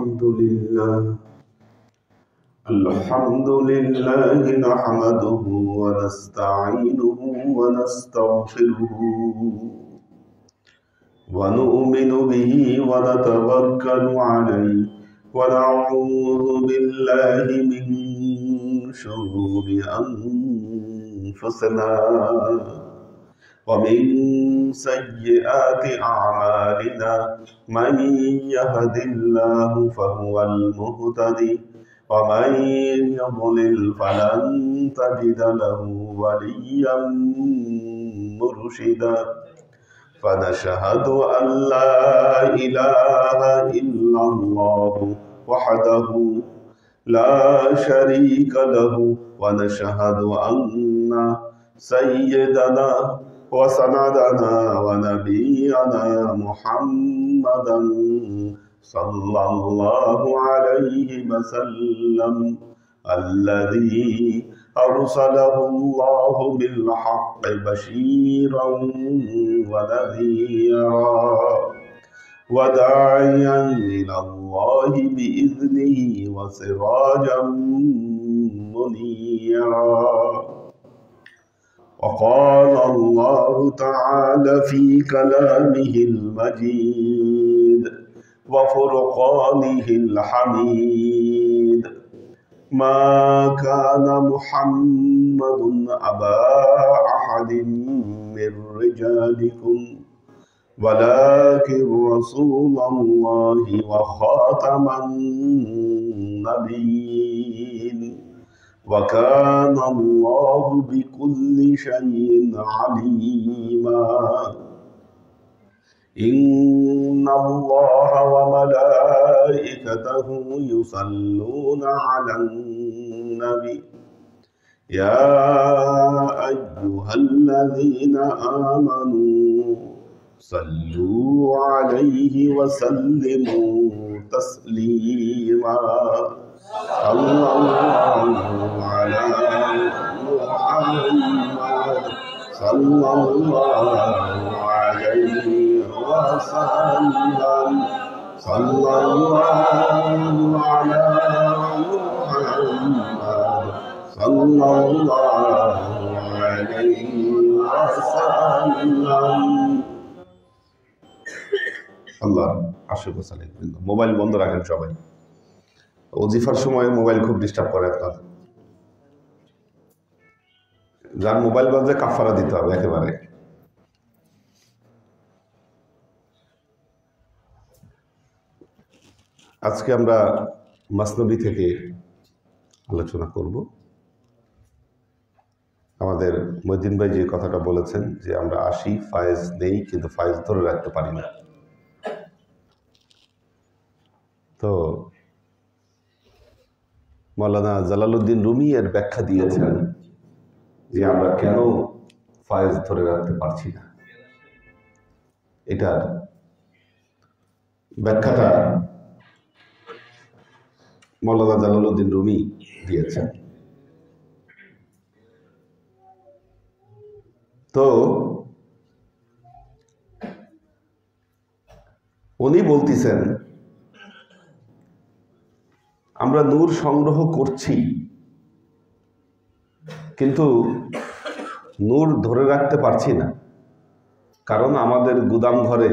الحمد لله نحمده ونستعينه ونستغفره ونؤمن به ونتوكل عليه ونعوذ بالله من شرور أنفسنا ومن سيئات أعمالنا من يهد الله فهو المهتدي ومن يضلل فلن تجد له وليا مرشدا فنشهد أن لا إله إلا الله وحده لا شريك له ونشهد أن سيدنا وسندنا ونبينا محمدا صلى الله عليه وسلم الذي أرسله الله بالحق بشيرا ونذيرا وداعيا إلى الله بإذنه وسراجا منيرا وقال الله تعالى في كلامه المجيد وفرقانه الحميد ما كان محمد أبا أحد من رجالكم ولكن رسول الله وخاتم النبيين وكان الله بكل شيء عليما إن الله وملائكته يصلون على النبي يا أيها الذين آمنوا صلوا عليه وسلموا تسليما صلى الله على محمد صلى الله عليه وسلم صلى الله على محمد صلى الله عليه وسلم আল্লাহ আশীর্বাদ সালেন। মোবাইল বন্ধ রাখেন সবাই। ওজিফার সময় মোবাইল খুব ডিস্টার্ব করে আপনার। যার মোবাইল বাজে কাফারা দিতে হবে একেবারে। আজকে আমরা মাসনবী থেকে আলোচনা করব। আমাদের মহিউদ্দিন ভাই যে কথাটা বলেছেন যে আমরা আসি, ফায়েজ নেই, কিন্তু ফায়েজ ধরে রাখতে পারি না। তো মাওলানা জালালউদ্দিন রুমি এর ব্যাখ্যা দিয়েছেন যে আমরা কেন ফায়েজ ধরে রাখতে পারছি না। এটার ব্যাখ্যাটা মাওলানা জালালউদ্দিন রুমি দিয়েছেন। তো উনি বলতেছেন আমরা নূর সংগ্রহ করছি, কিন্তু নূর ধরে রাখতে পারছি না, কারণ আমাদের গুদাম ঘরে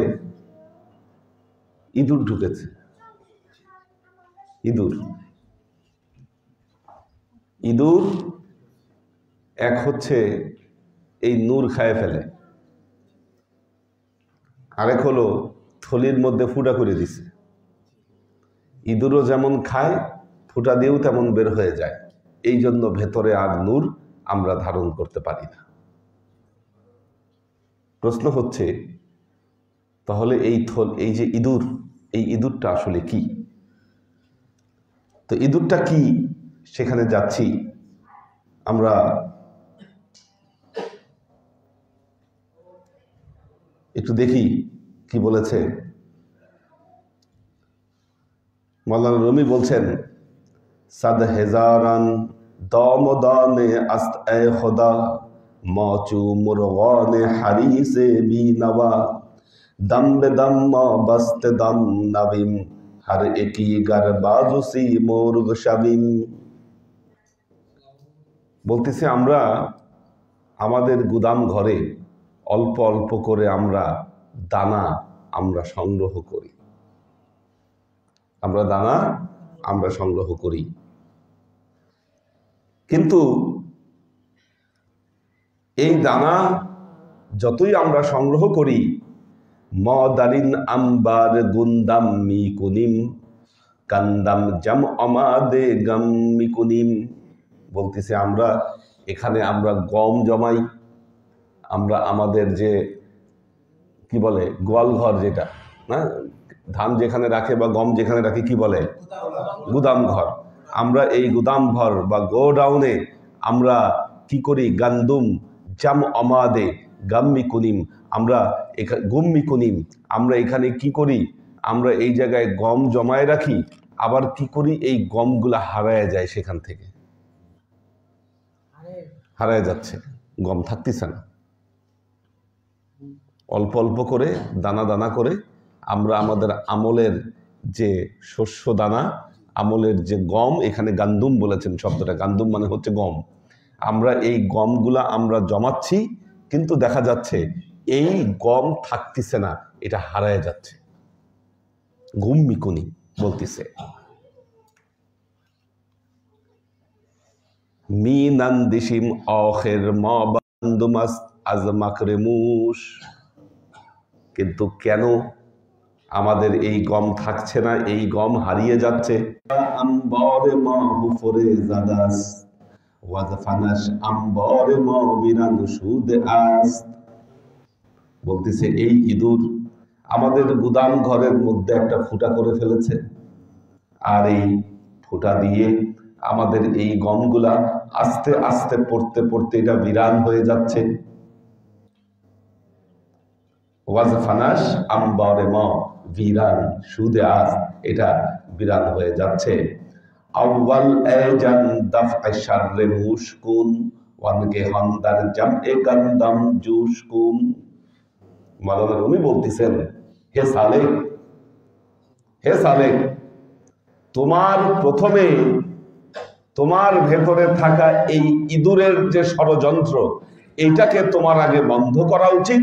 ইঁদুর ঢুকেছে। ইঁদুর এক হচ্ছে এই নূর খায় ফেলে, আরেক হলো থলির মধ্যে ফুটা করে দিছে। ইঁদুরও যেমন খায়, ফুটা দিয়েও তেমন বের হয়ে যায়। এই জন্য ভেতরে আর নূর আমরা ধারণ করতে পারি না। প্রশ্ন হচ্ছে তাহলে এই যে ইঁদুর, এই ইঁদুরটা আসলে কি? তো ইঁদুরটা কি সেখানে যাচ্ছি আমরা। একটু দেখি কি বলেছে। মাওলানা রুমি বলছেন সাদ হেজারান দমদানে আস্ত এ খোদা মচু মুরগানে হারিসে বি নওয়া দম বে দম বস্ত দম নবীম हर एकी गर बाजुसी मोर्ग शामिम। বলতেছে আমরা আমাদের গুদাম ঘরে অল্প অল্প করে আমরা দানা সংগ্রহ করি, আমরা সংগ্রহ করি। কিন্তু এই দানা যতই আমরা সংগ্রহ করি, মদারিন আম্বার গুন্দাম মিকুনিম কান্দাম জাম আমাদে গাম মিকুনিম। বলতেছে আমরা এখানে আমরা গম জমাই, আমরা আমাদের যে কি বলে গোয়াল ঘর, যেটা না ধান যেখানে রাখে বা গম যেখানে রাখে কি বলে গুদাম ঘর, আমরা এই গুদাম ঘর বা গোডাউনে আমরা কি করি, গান্দুম জাম আমাদে গাম্মি কুনিম, আমরা গুম্মি কুনিম, আমরা এখানে কি করি, আমরা এই জায়গায় গম জমায় রাখি, আবার কি করি এই গমগুলা হারায় যায়, সেখান থেকে হারায় যাচ্ছে, গম থাকতেছে না। অল্প অল্প করে দানা দানা করে আমরা আমাদের আমলের যে শস্য দানা, আমলের যে গম, এখানে গান্দুম বলেছেন শব্দটা, গান্দুম মানে হচ্ছে গম, আমরা এই গমগুলা আমরা জমাচ্ছি, কিন্তু দেখা যাচ্ছে এই গম থাকতেছে না, এটা হারায় যাচ্ছে। ঘুম মিকুনি বলতেছে মিনান দিশিম অখের মাস আজমাকরেমুস। কিন্তু কেন আমাদের এই গম থাকছে না, এই গম হারিয়ে যাচ্ছে? আম্বরে মাহুফরে জাদাস ওয়াজফানাস আম্বরে মাবিরান সুদ আস। বলতেছে এই ইঁদুর আমাদের গুদাম ঘরের মধ্যে একটা ফুটা করে ফেলেছে, আর এই ফুটা দিয়ে আমাদের এই গমগুলা আস্তে আস্তে পড়তে পড়তে এটা বিরান হয়ে যাচ্ছে। ওয়াজফানাস আম্বরে মা বিরান সুদে আস, এটা বিরান হয়ে যাচ্ছে। আউয়াল আজান দাফআ শাররে মুশকুন ওয়ানকে হান্দার জামএ গান্দাম জুশকুন। মাওলানা রুমি বলতেছেন, হে সালেক, হে সালেক, তোমার প্রথমে তোমার ভেতরে থাকা এই ইঁদুরের যে ষড়যন্ত্র, এইটাকে তোমার আগে বন্ধ করা উচিত।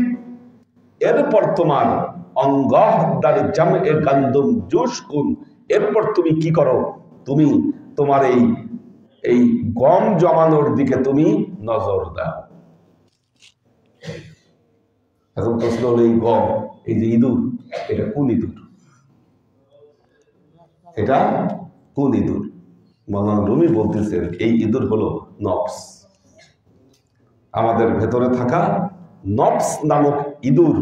এরপর তোমার অঙ্গদারে জামএ গান্দাম জুশকুন, এরপর তুমি কি করো, তুমি তোমার এই গম জমানোর দিকে তুমি নজর দাও। এখন প্রশ্ন হলো, এই গম, এই যে ইঁদুর, এটা কোন ইঁদুর? এটা কোন ইঁদুর? মাওলানা রুমি বলতেছেন এই ইঁদুর হলো নফস। আমাদের ভেতরে থাকা নফস নামক ইঁদুর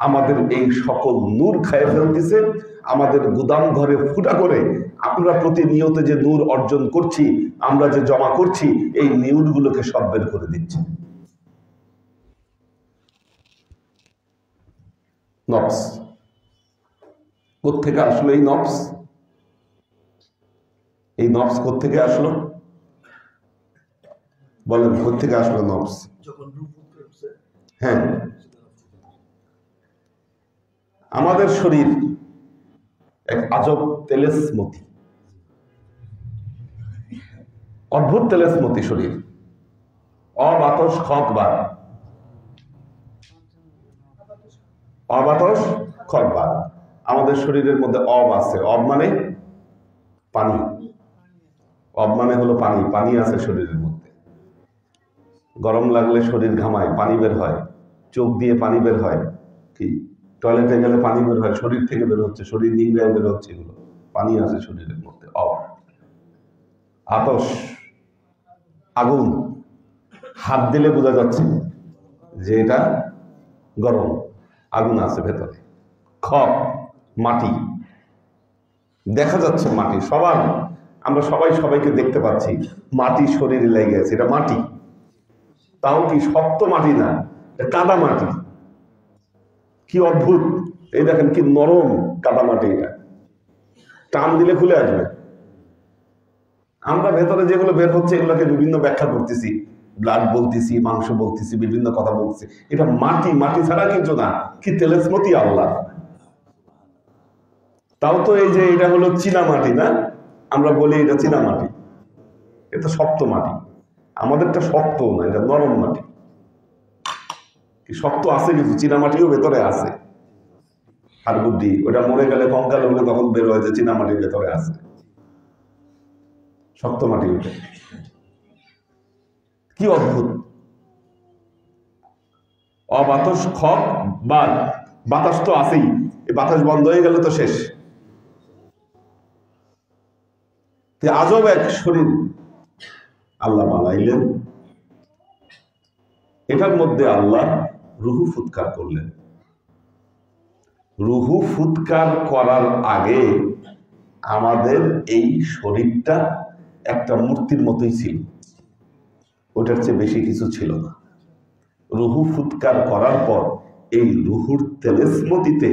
আমাদের এই সকল নূর খায় ফেলতেছে। আমাদের গুদাম ঘরে ফুটা করে আমরা প্রতিনিয়ত যে নূর অর্জন করছি, আমরা যে জমা করছি, এই নূরগুলোকে সব বের করে দিচ্ছে নফস। কোত্থেকে আসলো এই নফস? এই নফস কোত্থেকে আসলো বলেন, কোত্থেকে আসলো নফস? হ্যাঁ, আমাদের শরীর এক আজব তেলেসমতি, অদ্ভুত তেলেসমতি শরীর। অবাতস খকবার, অবাতস খকবার। আমাদের শরীরের মধ্যে অব আছে। অব মানে পানি, অব মানে হলো পানি। পানি আছে শরীরের মধ্যে। গরম লাগলে শরীর ঘামায়, পানি বের হয়, চোখ দিয়ে পানি বের হয়, কি টয়লেটে গেলে পানি বের হয়, শরীর থেকে বের হচ্ছে, শরীর নিংড়ায় বের হচ্ছে, এগুলো পানি আছে শরীরের মধ্যে। অব। আতস, আগুন, হাত দিলে বোঝা যাচ্ছে যে এটা গরম, আগুন আছে ভেতরে। খক, মাটি, দেখা যাচ্ছে মাটি। সবার, আমরা সবাই সবাইকে দেখতে পাচ্ছি, মাটি শরীরে লেগে আছে, এটা মাটি। তাও কি শক্ত মাটি না, কাদা মাটি। কি অদ্ভুত! এই দেখেন কি নরম কাদা মাটি, এটা টান দিলে খুলে আসবে। আমরা ভেতরে যেগুলো বের হচ্ছে এগুলোকে বিভিন্ন ব্যাখ্যা করতেছি, ব্লাড বলতেছি, মাংস বলতেছি, বিভিন্ন কথা বলতেছি। এটা মাটি, মাটি ছাড়া কিছু না। কি তেলেসমতি আল্লাহ! তাও তো এই যে এটা হলো চীনা মাটি না, আমরা বলি এটা চীনা মাটি, এটা শক্ত মাটি। আমাদেরটা শক্ত না, এটা নরম মাটি। শক্ত আছে কিছু, চীনা মাটিও ভেতরে আছে। হাড়গুড্ডি ওটা মরে গেলে কঙ্কাল হলে তখন বের হয় যে চীনা মাটির ভেতরে আছে, শক্ত মাটি ওঠে। কি অদ্ভুত! অবাতাস খক বাদ, বাতাস তো আছেই, এই বাতাস বন্ধ হয়ে গেলে তো শেষ। আজব এক শরীর আল্লাহ বানাইলেন, এটার মধ্যে আল্লাহ রুহু ফুৎকার করলেন। রুহু ফুৎকার করার আগে আমাদের এই শরীরটা একটা মূর্তির মতোই ছিল, ওটার চেয়ে বেশি কিছু ছিল না। রুহু ফুৎকার করার পর এই রুহুর তেলেসমতিতে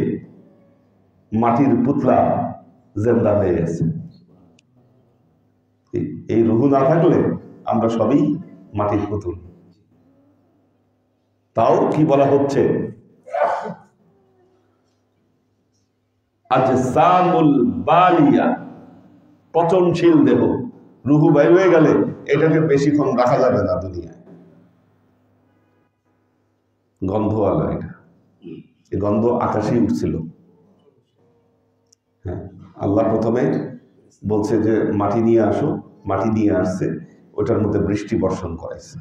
মাটির পুতলা জেন্দা হয়ে গেছে। এই রুহু না থাকলে আমরা সবই মাটির পুতুল। তাও কি বলা হচ্ছে, আজসামুল বালিয়া, পচনশীল দেহ। রুহু বাইর হয়ে গেলে এটাকে বেশিক্ষণ রাখা যাবে না দুনিয়ায়, গন্ধওয়ালা এটা। এই গন্ধ আকাশে উঠছিল। হ্যাঁ, আল্লাহ প্রথমে বলছে যে মাটি নিয়ে আসো, মাটি নিয়ে আসছে, ওটার মধ্যে বৃষ্টি বর্ষণ করাইছে।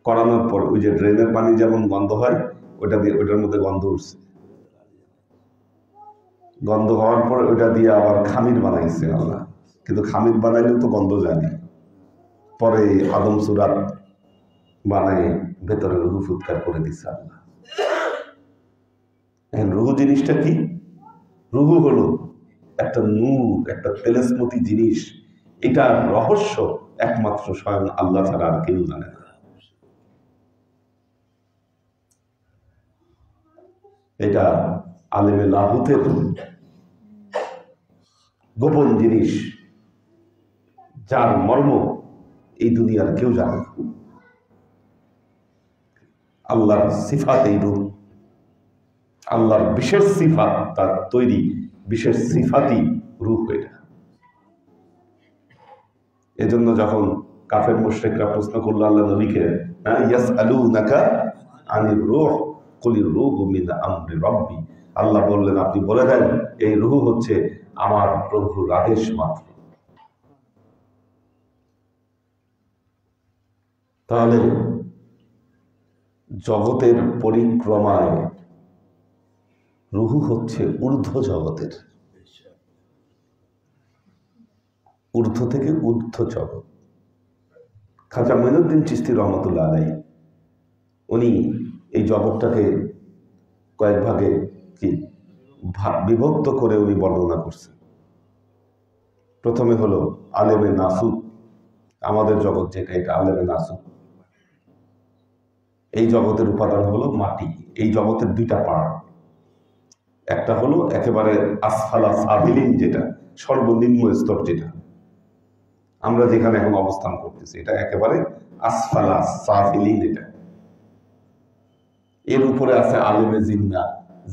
করানোর পর ওই যে ড্রেনের পানি যেমন গন্ধ হয়, ওটা দিয়ে ওটার মধ্যে গন্ধ উঠছে। গন্ধ হওয়ার পর ওটা দিয়ে আবার খামির বানাইছে আল্লাহ, কিন্তু খামির বানাইলেও তো গন্ধ যায় না। পরে আদম সুরাত বানাই ভেতরে রুহু ফুৎকার করে দিচ্ছে আল্লাহ। এখন রুহু জিনিসটা কি? রুহু হলো একটা নূর, একটা তেলেসমতি জিনিস। এটা রহস্য একমাত্র স্বয়ং আল্লাহ ছাড়া আর কেউ জানে না। এটা আলেমে লাহুতের গোপন জিনিস, যার মর্ম এই দুনিয়ার কেউ জানে না। আল্লাহর সিফাত এই রূপ, আল্লাহর বিশেষ সিফাত, তার তৈরি বিশেষ সিফাতই রূপ। এটা এজন্য যখন কাফের মুশরিকরা প্রশ্ন করলো আল্লাহ নবীকে, ইয়াসআলুনাকা আনির রূহ কুলির রূহু মিন আমরি রাব্বি, আল্লাহ বললেন আপনি বলে দেন এই রূহ হচ্ছে আমার প্রভুর আদেশ মাত্র। তাহলে জগতের পরিক্রমায় রুহু হচ্ছে ঊর্ধ্ব জগতের, ঊর্ধ্ব থেকে ঊর্ধ্ব জগৎ। খাজা মঈনুদ্দিন চিশতি রহমতুল্লাহ আলাইহি উনি এই জগৎটাকে কয়েক ভাগে কি বিভক্ত করে উনি বর্ণনা করছেন। প্রথমে হলো আলেমে নাসুত, আমাদের জগৎ যেটা, এটা আলেমে নাসুত। এই জগতের উপাদান হলো মাটি। এই জগতের দুইটা পার্ট, একটা হলো একেবারে আসফালা সাবিলিন, যেটা সর্বনিম্ন স্তর, যেটা আমরা যেখানে এখন অবস্থান করতেছি, এটা একেবারে আসফালা সাফিলিন। এটা এর উপরে আছে আলেমে জিন্না,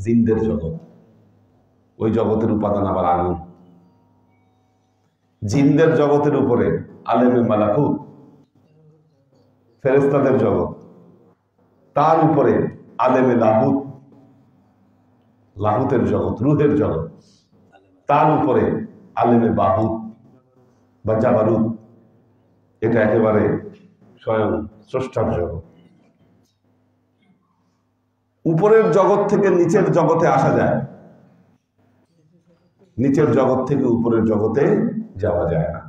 জিনদের জগৎ। ওই জগতের উপাদান আবার আগুন। জিনদের জগতের উপরে আলেমে মালাকুত, ফেরেশতাদের জগৎ। তার উপরে আলেমে লাহুত, লাহুতের জগৎ, রুহের জগৎ। তার উপরে আলেমে বাহুত বা জাবারুত, এটা একেবারে স্বয়ং স্রষ্টার জগৎ। উপরের জগৎ থেকে নিচের জগতে আসা যায়, নিচের জগৎ থেকে উপরের জগতে যাওয়া যায় না।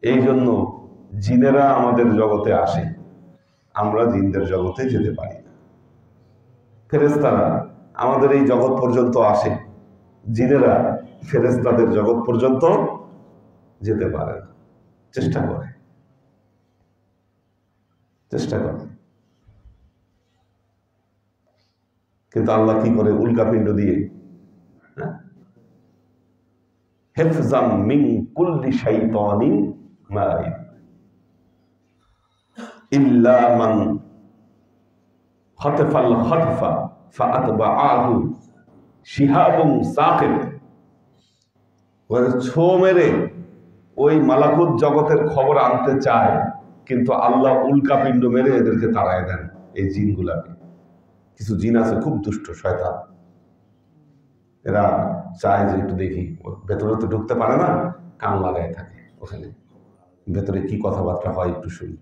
এই জন্য জিনেরা আমাদের জগতে আসে, আমরা জিনদের জগতে যেতে পারি না। ফেরেশতারা আমাদের এই জগৎ পর্যন্ত আসে, জিনেরা ফেরেশতাদের জগৎ পর্যন্ত যেতে পারে না। চেষ্টা করে, চেষ্টা করে, কিন্তু আল্লাহ কি করে? উল্কাপিণ্ড দিয়ে হিফজাম মিন কুল্লি শাইতানিন মারিদ ইল্লা মান খাতাফাল খাতফা ফাআতবাআহু শিহাবুন সাকিব, ছো মেরে ওই মালাকুত জগতের খবর আনতে চায়, কিন্তু আল্লাহ উল্কাপিণ্ড মেরে এদেরকে তাড়ায় দেন। এই জিনগুলাকে, কিছু জিন আছে খুব দুষ্ট শয়তান, এরা চায় যে একটু দেখি, ভেতরে তো ঢুকতে পারে না, কান লাগায় থাকে ওখানে, ভেতরে কি কথাবার্তা হয় একটু শুনি,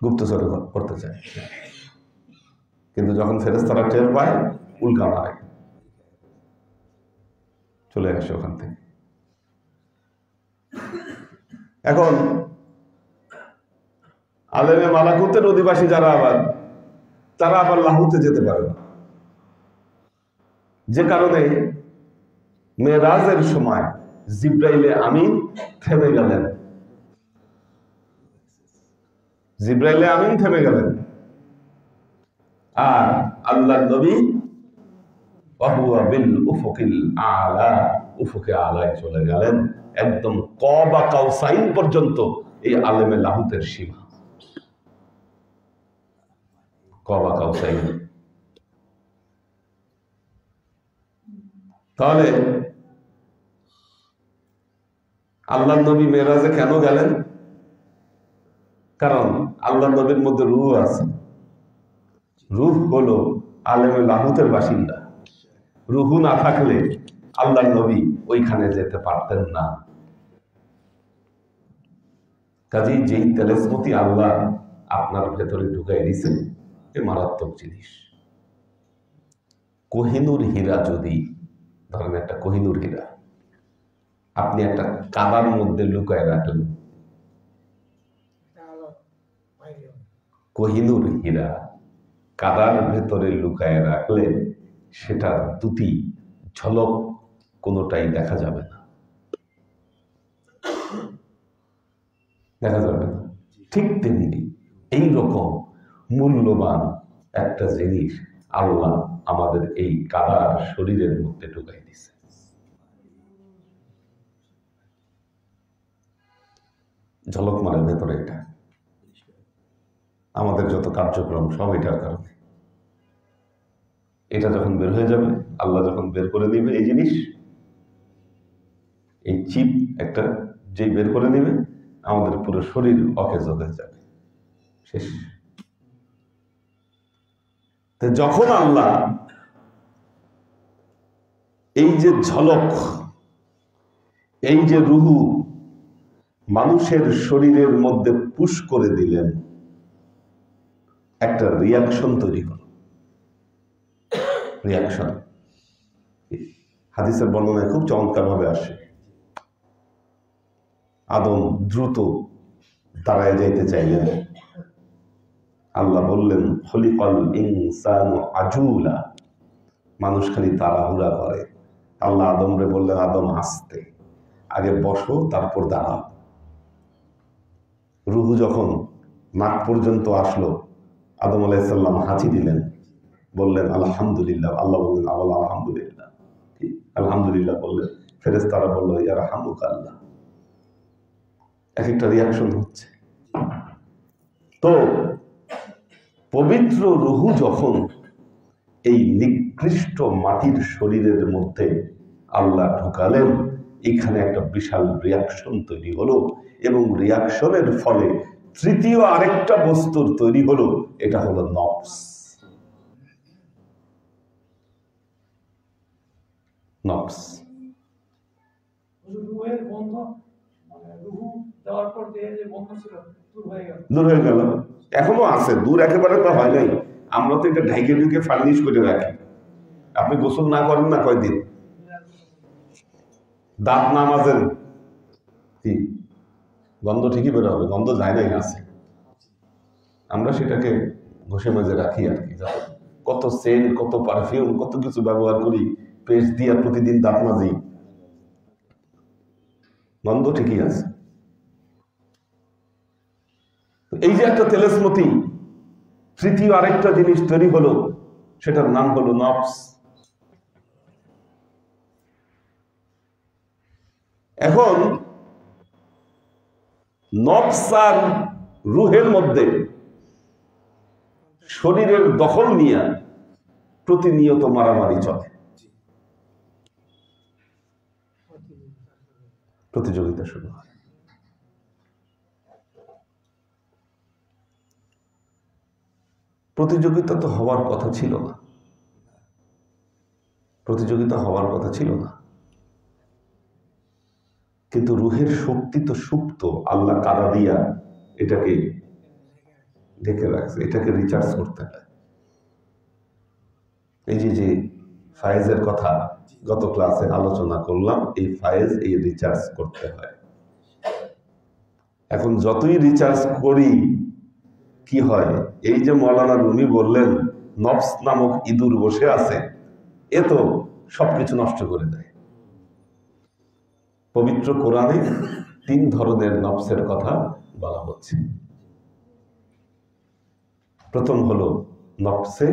গুপ্তচর করতে চায়। কিন্তু যখন ফেরেশতারা টের পায়, উল্কা মারে, চলে আসে ওখান থেকে। এখন আলেমে মালাকুতের অধিবাসী যারা তারা আবার লাহুতে যেতে পারে না, যে কারণে মেরাজের সময় জিব্রাইলে আমিন থেমে গেলেন। জিব্রাইলে আমিন থেমে গেলেন, আর আল্লাহর নবী ওয়াহুয়া বিল উফুকিল আলা, উফুকে আলায় চলে গেলেন, একদম কবা কাউসাইন পর্যন্ত এই আলেমে লাহুতের সীমা, কবা কাউসাইন। তাহলে আল্লাহর নবী মেরাজে কেন গেলেন? কারণ আল্লাহর নবীর মধ্যে রূহ আছে। রূহ হলো আলেমে লাহুতের বাসিন্দা। রূহ না থাকলে আল্লাহর নবী ওইখানে যেতে পারতেন না। কাজেই যেই তেলেসমতি আল্লাহ আপনার ভেতরে ঢুকাই দিয়েছেন, এ মারাত্মক জিনিস। কোহিনুর হীরা, যদি ধরেন একটা কোহিনুর হীরা আপনি একটা কাদার মধ্যে লুকায় রাখলেন, কোহিনুর হীরা কাদার ভেতরে লুকায় রাখলে সেটা দুটি ঝলক কোনোটাই দেখা যাবে না, দেখা যাবে না। ঠিক তেমনি এইরকম মূল্যবান একটা জিনিস আল্লাহ আমাদের এই কাদার শরীরের মধ্যে ঢুকাই দিছে। ঝলক মারে ভেতরে, এটা আমাদের যত কার্যক্রম সব এটার কারণে। এটা যখন বের হয়ে যাবে, আল্লাহ যখন বের করে দিবে এই জিনিস, এই চিপ একটা যেই বের করে দিবে, আমাদের পুরো শরীর অকেজ হয়ে যাবে, শেষ। যখন আল্লাহ এই যে ঝলক, এই যে রুহু মানুষের শরীরের মধ্যে পুশ করে দিলেন, একটা রিয়াকশন তৈরি হল। রিয়াকশন হাদিসের বর্ণনায় খুব চমৎকার ভাবে আসে। আদম দ্রুত দাঁড়ায় যাইতে চাইলেন, আল্লাহ বললেন খলিকাল ইনসানু আজুলা, মানুষ খালি তাড়াহুড়া করে। আল্লাহ আদমরে বললেন, আদম আস্তে, আগে বসো তারপর দাঁড়াও। রুহু যখন নাক পর্যন্ত আসলো, আদম আলাইহিস সালাম হাঁচি দিলেন, বললেন আলহামদুলিল্লাহ। আল্লাহ বললেন আল্লাহ আলহামদুলিল্লাহ, আলহামদুলিল্লাহ বললেন। ফেরেশতারা বলল ইয়ারহামুকাল্লাহ। এক একটা রিয়াকশন হচ্ছে। তো পবিত্র রুহু যখন এই নিকৃষ্ট মাটির শরীরের মধ্যে আল্লাহ ঢুকালেন, এখানে একটা বিশাল রিয়াকশন তৈরি হলো, এবং রিয়াকশনের ফলে তৃতীয় আরেকটা বস্তুর তৈরি হলো, এটা হলো নফস। নফস দূর হয়ে গেল, এখনো আছে, দূর একেবারে তো হয় নাই। আমরা তো এটা ঢাইকে ঢুকে ফার্নিশ করে রাখি। আপনি গোসল না করেন না কয়দিন, দাঁত না মাজেন, কি গন্ধ ঠিকই বের হবে, গন্ধ যায় নাই, আছে। আমরা সেটাকে ঘষে মাজে রাখি আর কি। কত সেন্ট, কত পারফিউম, কত কিছু ব্যবহার করি, পেস্ট দিয়ে প্রতিদিন দাঁত মাজি, গন্ধ ঠিকই আছে। এই যে একটা তেলেসমতি, তৃতীয় আরেকটা জিনিস তৈরি হলো, সেটার নাম হলো নফস। এখন নফস আর রুহের মধ্যে শরীরের দখল নিয়ে প্রতিনিয়ত মারামারি চলে, প্রতিযোগিতা শুরু হয়। প্রতিযোগিতা তো হওয়ার কথা ছিল না, প্রতিযোগিতা হওয়ার কথা ছিল না, কিন্তু রুহের শক্তি তো সুপ্ত, আল্লাহ কাদা দিয়া এটাকে ঢেকে রাখছে, এটাকে রিচার্জ করতে হয়। এই যে ফায়েজের কথা গত ক্লাসে আলোচনা করলাম, এই ফায়েজ এই রিচার্জ করতে হয়। এখন যতই রিচার্জ করি কি হয়, এই যে মৌলানা রুমি বললেন নফস নামক ইঁদুর বসে আছে, এ তো সবকিছু নষ্ট করে দেয়। পবিত্র কোরআনে 3 ধরনের নফসের কথা বলা হচ্ছে। প্রথম হলো নফসে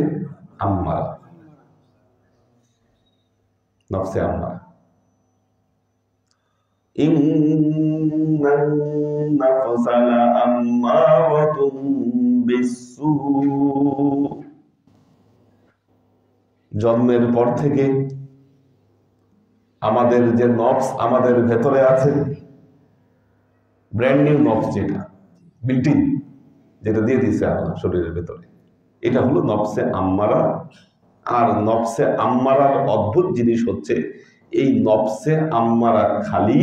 আম্মারা, নফসে আম্মারা। ইন্নান নাফসা লাআম্মারাতুম বিসসূ। জন্মের পর থেকে আমাদের যে নফস আমাদের ভেতরে আছে, ব্র্যান্ড নিউ নফস, যেটা বিল্টিন, যেটা দিয়ে দিয়েছে আল্লাহ শরীরের ভেতরে, এটা হলো নফসে আম্মারা। আর নফসে আম্মারার অদ্ভুত জিনিস হচ্ছে, এই নফসে আম্মারা খালি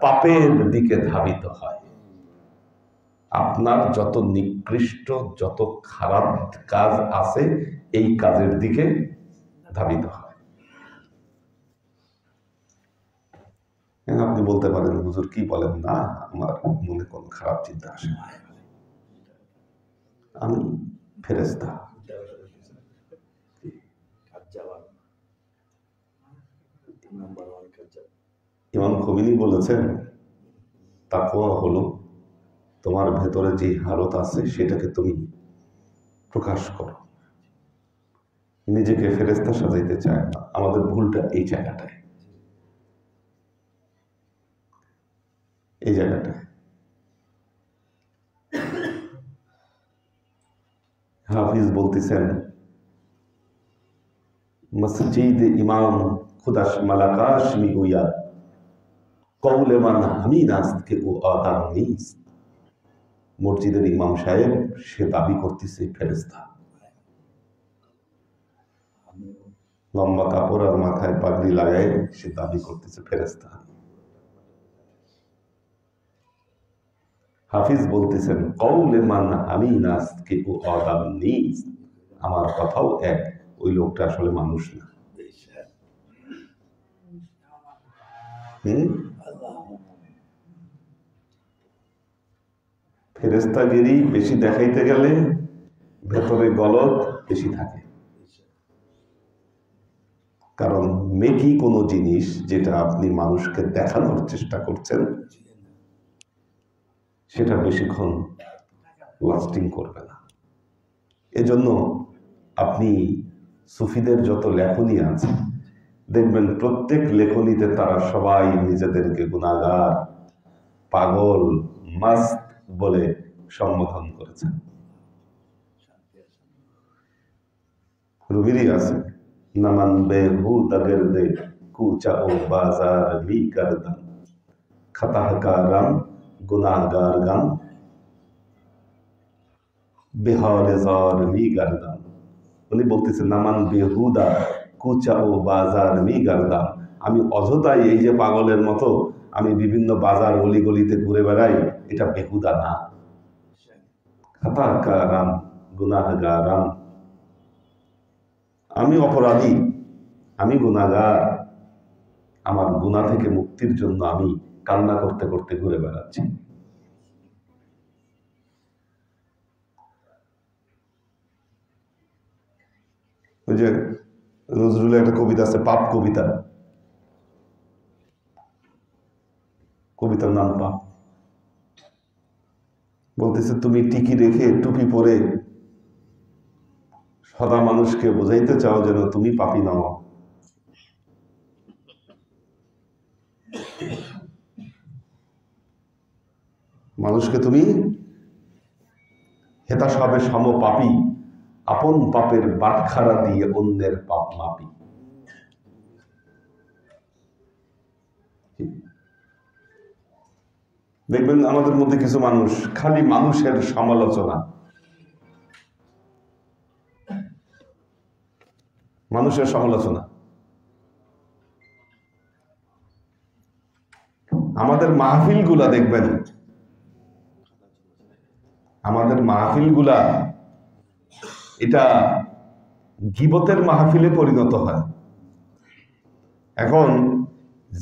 পাপের দিকে ধাবিত হয়। আপনার যত নিকৃষ্ট, যত খারাপ কাজ আছে, এই কাজের দিকে ধাবিত হয়। আপনি বলতে পারেন, হুজুর কি বলেন, না আমার মনে কোন খারাপ চিন্তা আসে না, আমি ফেরেশতা। ইমাম খোমেনি বলেছেন, তাকওয়া হলো তোমার ভেতরে যে হালত আছে সেটাকে তুমি প্রকাশ করো, নিজেকে ফেরেশতা সাজাইতে চায় না। আমাদের ভুলটা এই জায়গাটায়, এই জায়গাটায়। হাফিজ বলতেছেন, মসজিদ ইমাম খুদাশ মালাকাশ মিগুয়া কৌলে মান হামি নাস্তে ও আদাম নিস। মসজিদের ইমাম সাহেব সে দাবি করতেছে ফেরেশতা, লম্বা কাপড় আর মাথায় পাগড়ি লাগায় সে দাবি করতেছে ফেরেশতা। হাফিজ বলতেছেন, কৌলে মান হামি নাস্তে ও আদাম নিস, আমার কথাও এক, ওই লোকটা আসলে মানুষ না। ফেরেশতাগিরি বেশি দেখাইতে গেলে ভেতরে গলদ বেশি থাকে। কারণ মেকি কোনো জিনিস যেটা আপনি মানুষকে দেখানোর চেষ্টা করছেন, সেটা বেশিক্ষণ লাস্টিং করবে না। এজন্য আপনি সুফিদের যত লেখনী আছে দেখবেন, প্রত্যেক লেখনীতে তারা সবাই নিজেদেরকে গুনাহগার, পাগল, মাস্ত বলে সম্বোধন করেছেন। রুমিরই আছে, নামান বেহুদা গর্দে কুচা ও বাজার মি করদান খতাহকারাম গুনাহগার গান বেহারেজার মি গর্দান। উনি বলতেছেন, নামান বেহুদা কুচা ও বাজার মি গর্দান, আমি অযথাই এই যে পাগলের মতো আমি বিভিন্ন বাজার অলিগলিতে ঘুরে বেড়াই, এটা বেহুদা না। খতাহকারাম গুনাহগারাম, আমি অপরাধী, আমি গুনাহগার, আমার গুনাহ থেকে মুক্তির জন্য আমি কান্না করতে করতে ঘুরে বেড়াচ্ছি। ওই যে নজরুলের একটা কবিতা আছে, পাপ কবিতা, কবিতার নাম পাপ। বলতেছে, তুমি টিকি রেখে টুপি পরে সদা মানুষকে বোঝাইতে চাও যেন তুমি পাপী নও। মানুষকে তুমি হেতাশাবে সম পাপী, আপন পাপের বাটখারা দিয়ে অন্যের পাপ মাপি। দেখবেন আমাদের মধ্যে কিছু মানুষ খালি মানুষের সমালোচনা, মানুষের সমালোচনা। আমাদের মাহফিল গুলা দেখবেন, আমাদের মাহফিল গুলা এটা গীবতের মাহফিলে পরিণত হয়। এখন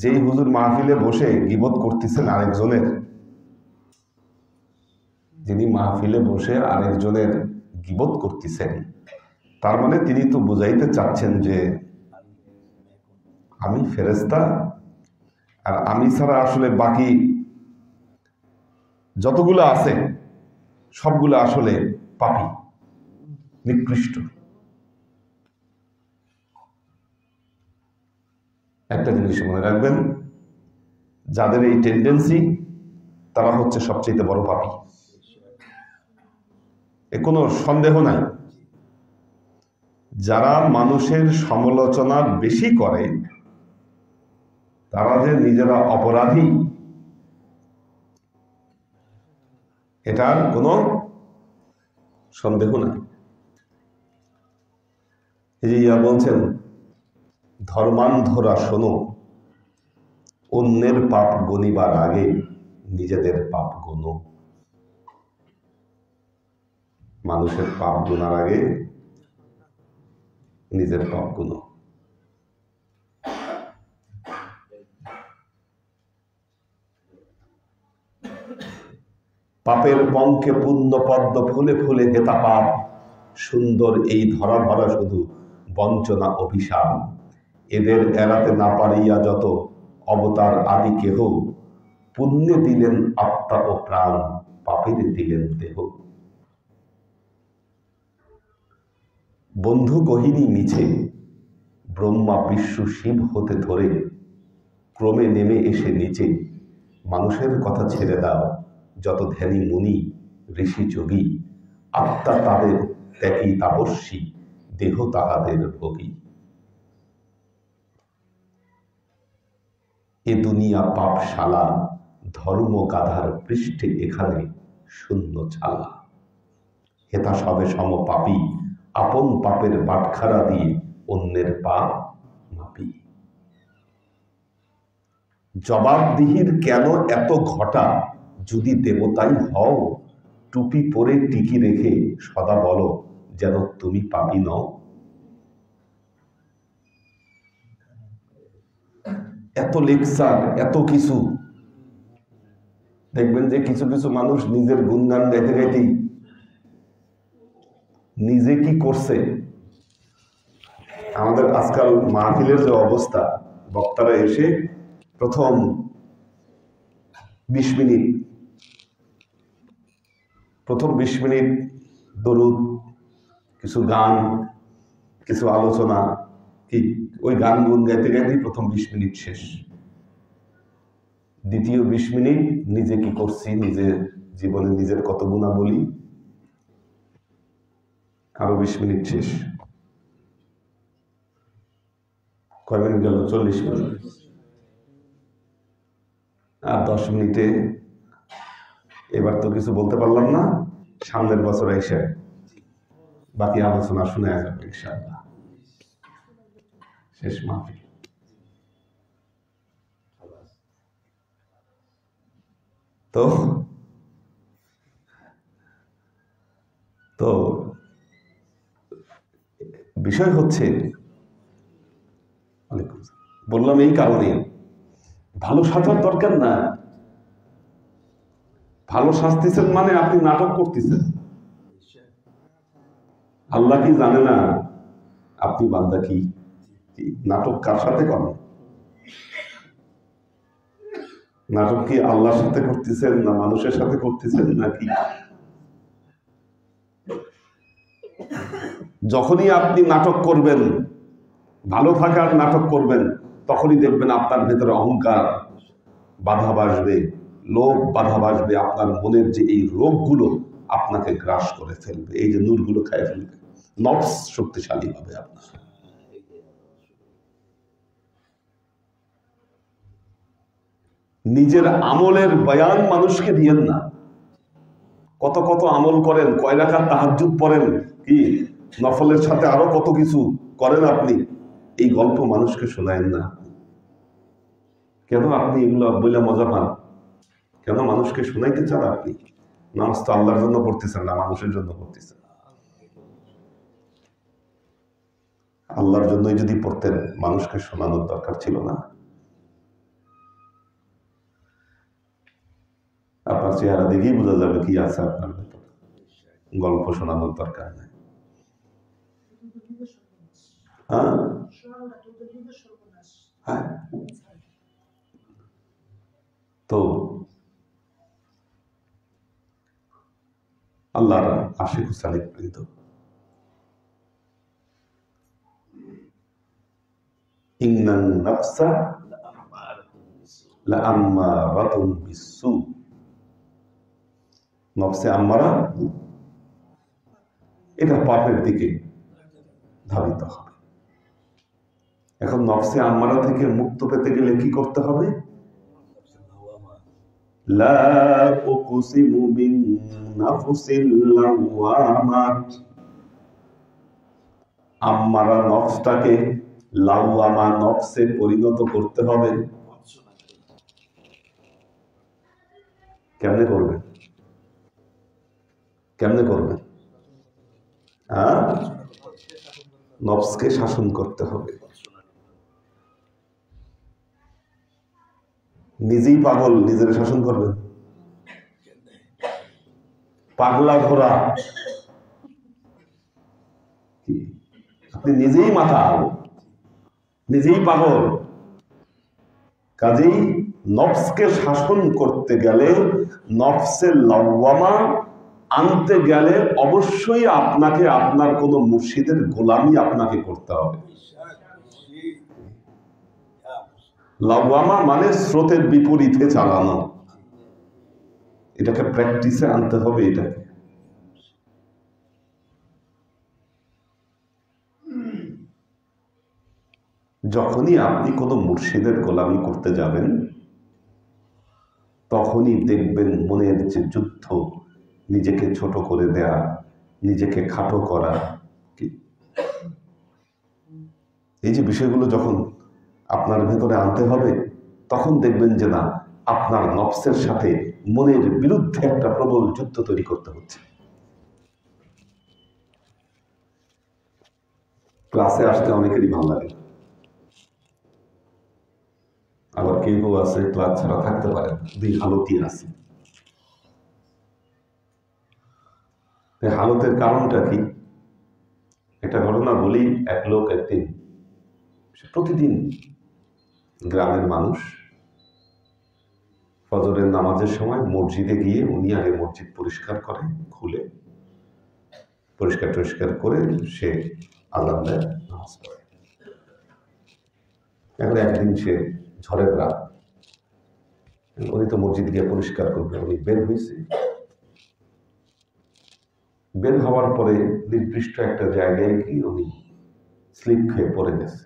যেই হুজুর মাহফিলে বসে গীবত করতেছেন আরেকজনের, যিনি মাহফিলে বসে আরেকজনের গীবত করতেছেন, তার মানে তিনি তো বুঝাইতে চাচ্ছেন যে আমি ফেরেশতা, আর আমি ছাড়া আসলে বাকি যতগুলো আছে সবগুলো আসলে পাপী, নিকৃষ্ট। একটা জিনিস মনে রাখবেন, যাদের এই টেন্ডেন্সি তারা হচ্ছে সবচেয়ে বড় পাপী, এ কোনো সন্দেহ নাই। যারা মানুষের সমালোচনা বেশি করে তারা যে নিজেরা অপরাধী এটার কোনো সন্দেহ নাই। এই যে ইয়া বলছেন, ধর্মান্ধরা শোনো, অন্যের পাপ গনিবার আগে নিজেদের পাপ গুনো। মানুষের পাপ গুনার আগে নিজের পাপ গুনো। পাপের পঙ্কে পুণ্য পদ্ম ফুলে ফুলে হেতা পাপ, সুন্দর এই ধরা ভরা শুধু বঞ্চনা অভিশাপ। এদের এড়াতে না পারিয়া যত অবতার আদি কেহ, পুণ্যে দিলেন আত্মা ও প্রাণ, পাপের দিলেন দেহ। বন্ধু কহিনী মিছে, ব্রহ্মা বিষ্ণু শিব হতে ধরে ক্রমে নেমে এসে নিচে। মানুষের কথা ছেড়ে দাও, যত ধ্যানী মুনি ঋষি যোগী, আত্মা তাদের ত্যাগী তাপস্বী, দেহ তাহাদের ভোগী। এ দুনিয়া পাপশালা, ধর্ম গাধার পৃষ্ঠে এখানে শূন্য ছালা। হেতা সবে সম পাপী, আপন পাপের বাটখারা দিয়ে অন্যের পাপ মাপি। জবাবদিহির কেন এত ঘটা, যদি দেবতাই হও, টুপি পরে টিকি রেখে সদা বলো যেন তুমি পাপী নও। এত লেকচার, এত কিছু, দেখবেন যে কিছু কিছু মানুষ নিজের গুণগান গাইতে গাইতেই নিজে কি করছে। আমাদের আজকাল মাহফিলের যে অবস্থা, বক্তারা এসে প্রথম 20 মিনিট দরুদ, কিছু গান, কিছু আলোচনা, কি ওই গান গুন গাইতে গাইতেই প্রথম 20 মিনিট শেষ। দ্বিতীয় 20 মিনিট নিজে কি করছি, নিজের জীবনে নিজের কত গুণা বলি, আরো 20 মিনিট শেষ। কয় মিনিট গেল? 40 মিনিট। আর 10 মিনিটে এবার তো কিছু বলতে পারলাম না, সামনের বছর এসে বাকি আলোচনা শুনে যাবে ইনশাআল্লাহ। শেষ মাহফিল। তো তো বিষয় হচ্ছে, বললাম এই কারণে ভালো সাজার দরকার না। ভালো সাজতেছেন মানে আপনি নাটক করতেছেন। আল্লাহ কি জানে না আপনি বান্দা কি নাটক কার সাথে করেন? নাটক কি আল্লাহর সাথে করতেছেন না মানুষের সাথে করতেছেন নাকি? যখনই আপনি নাটক করবেন, ভালো থাকার নাটক করবেন, তখনই দেখবেন আপনার ভেতরে অহংকার বাধা বাসবে, লোভ বাধা বাসবে, আপনার মনের যে এই রোগগুলো আপনাকে গ্রাস করে ফেলবে, এই যে নূরগুলো খায় ফেলবে। নফস শক্তিশালী হবে আপনার। নিজের আমলের বয়ান মানুষকে দিয়েন না। কত কত আমল করেন, কয় রাকাত তাহাজ্জুদ পড়েন, কি নফলের সাথে আরো কত কিছু করেন আপনি, এই গল্প মানুষকে শোনায়েন না। কেন আপনি এগুলো বইলা মজা পান? কেন মানুষকে শোনাইতে চান আপনি? নামাজ তো আল্লাহর জন্য পড়তেছেন না, মানুষের জন্য পড়তেছেন। আল্লাহর জন্যই যদি পড়তেন, মানুষকে শোনানোর দরকার ছিল না। আপনার চেহারা দেখেই বোঝা যাবে কি আছে আপনার ভেতর। গল্প শোনানোর দরকার নেই। হ্যাঁ, হ্যাঁ। তো আল্লাহর আশিক সালিক বৃন্দ, ইন্নান নাফসা লাআম্মারাতুন বিসসু, নফসে আম্মারা এটা পাপের দিকে ধাবিত হবে। এখন নফসে আম্মারা থেকে মুক্ত পেতে গেলে কি করতে হবে? লা উকসিমু বিন-নাফসিল লাওয়ামা, আম্মারা নফসটাকে লাওয়ামা নফসে পরিণত করতে হবে। কেমনে করবেন? কেমনে করবেন? হ্যাঁ, নফসকে শাসন করতে হবে। নিজেই পাগল, নিজের শাসন করবেন? পাগলা ঘোড়া, আপনি নিজেই মাথা, নিজেই পাগল। কাজেই নফসকে শাসন করতে গেলে, নফসের লাওয়ামা আনতে গেলে অবশ্যই আপনাকে আপনার কোন মুর্শিদের গোলামি আপনাকে করতে হবে। লাওয়ামা মানে স্রোতের বিপরীতে চালানো, এটাকে প্র্যাকটিসে আনতে হবে। এটাকে যখনই আপনি কোনো মুর্শিদের গোলামি করতে যাবেন, তখনই দেখবেন মনের যে যুদ্ধ, নিজেকে ছোট করে দেয়া, নিজেকে খাটো করা, এই যে বিষয়গুলো যখন আপনার ভেতরে আনতে হবে, তখন দেখবেন যে না, আপনার নফসের সাথে মনের বিরুদ্ধে একটা প্রবল যুদ্ধ তৈরি করতে হচ্ছে। ক্লাসে আসতে অনেকেরই ভালো লাগে, আবার কেউ আছে ক্লাস ছাড়া থাকতে পারে, দুই হালতই আছে। হালতের কারণটা কি? একটা ঘটনা বলি। এক লোক একদিন, প্রতিদিন গ্রামের মানুষ ফজরের নামাজের সময় মসজিদে গিয়ে উনি আগে মসজিদ পরিষ্কার করে, খুলে পরিষ্কার টরিষ্কার করে সে আযান দেয়, নামাজ পড়ে। এখন একদিন সে ঝড়ের রাত, উনি তো মসজিদ গিয়ে পরিষ্কার করবে, উনি বের হয়েছে। বের হওয়ার পরে নির্দিষ্ট একটা জায়গায় গিয়ে উনি স্লিপ খেয়ে পড়ে গেছে।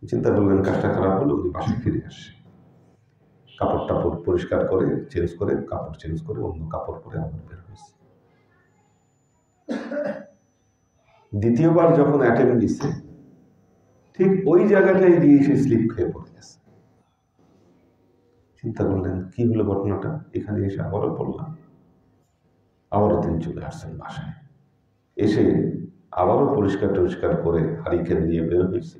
চিন্তা করলেন কাজটা খারাপ হলো, উনি বাসায় ফিরে আসে, কাপড় টাপড় পরিষ্কার করে চেঞ্জ করে, কাপড় চেঞ্জ করে অন্য কাপড় পরে আবার বের হয়েছে। দ্বিতীয়বার যখন অ্যাটেম্প দিচ্ছে, ঠিক ওই জায়গাটায় গিয়ে সে স্লিপ খেয়ে পড়ে গেছে। চিন্তা করলেন কি হলো ঘটনাটা, এখানে এসে আবারও পড়লাম। আবারও তিনি চলে আসছেন বাসায়, এসে আবারও পরিষ্কার টরিষ্কার করে হারিকেন নিয়ে বের হয়েছে।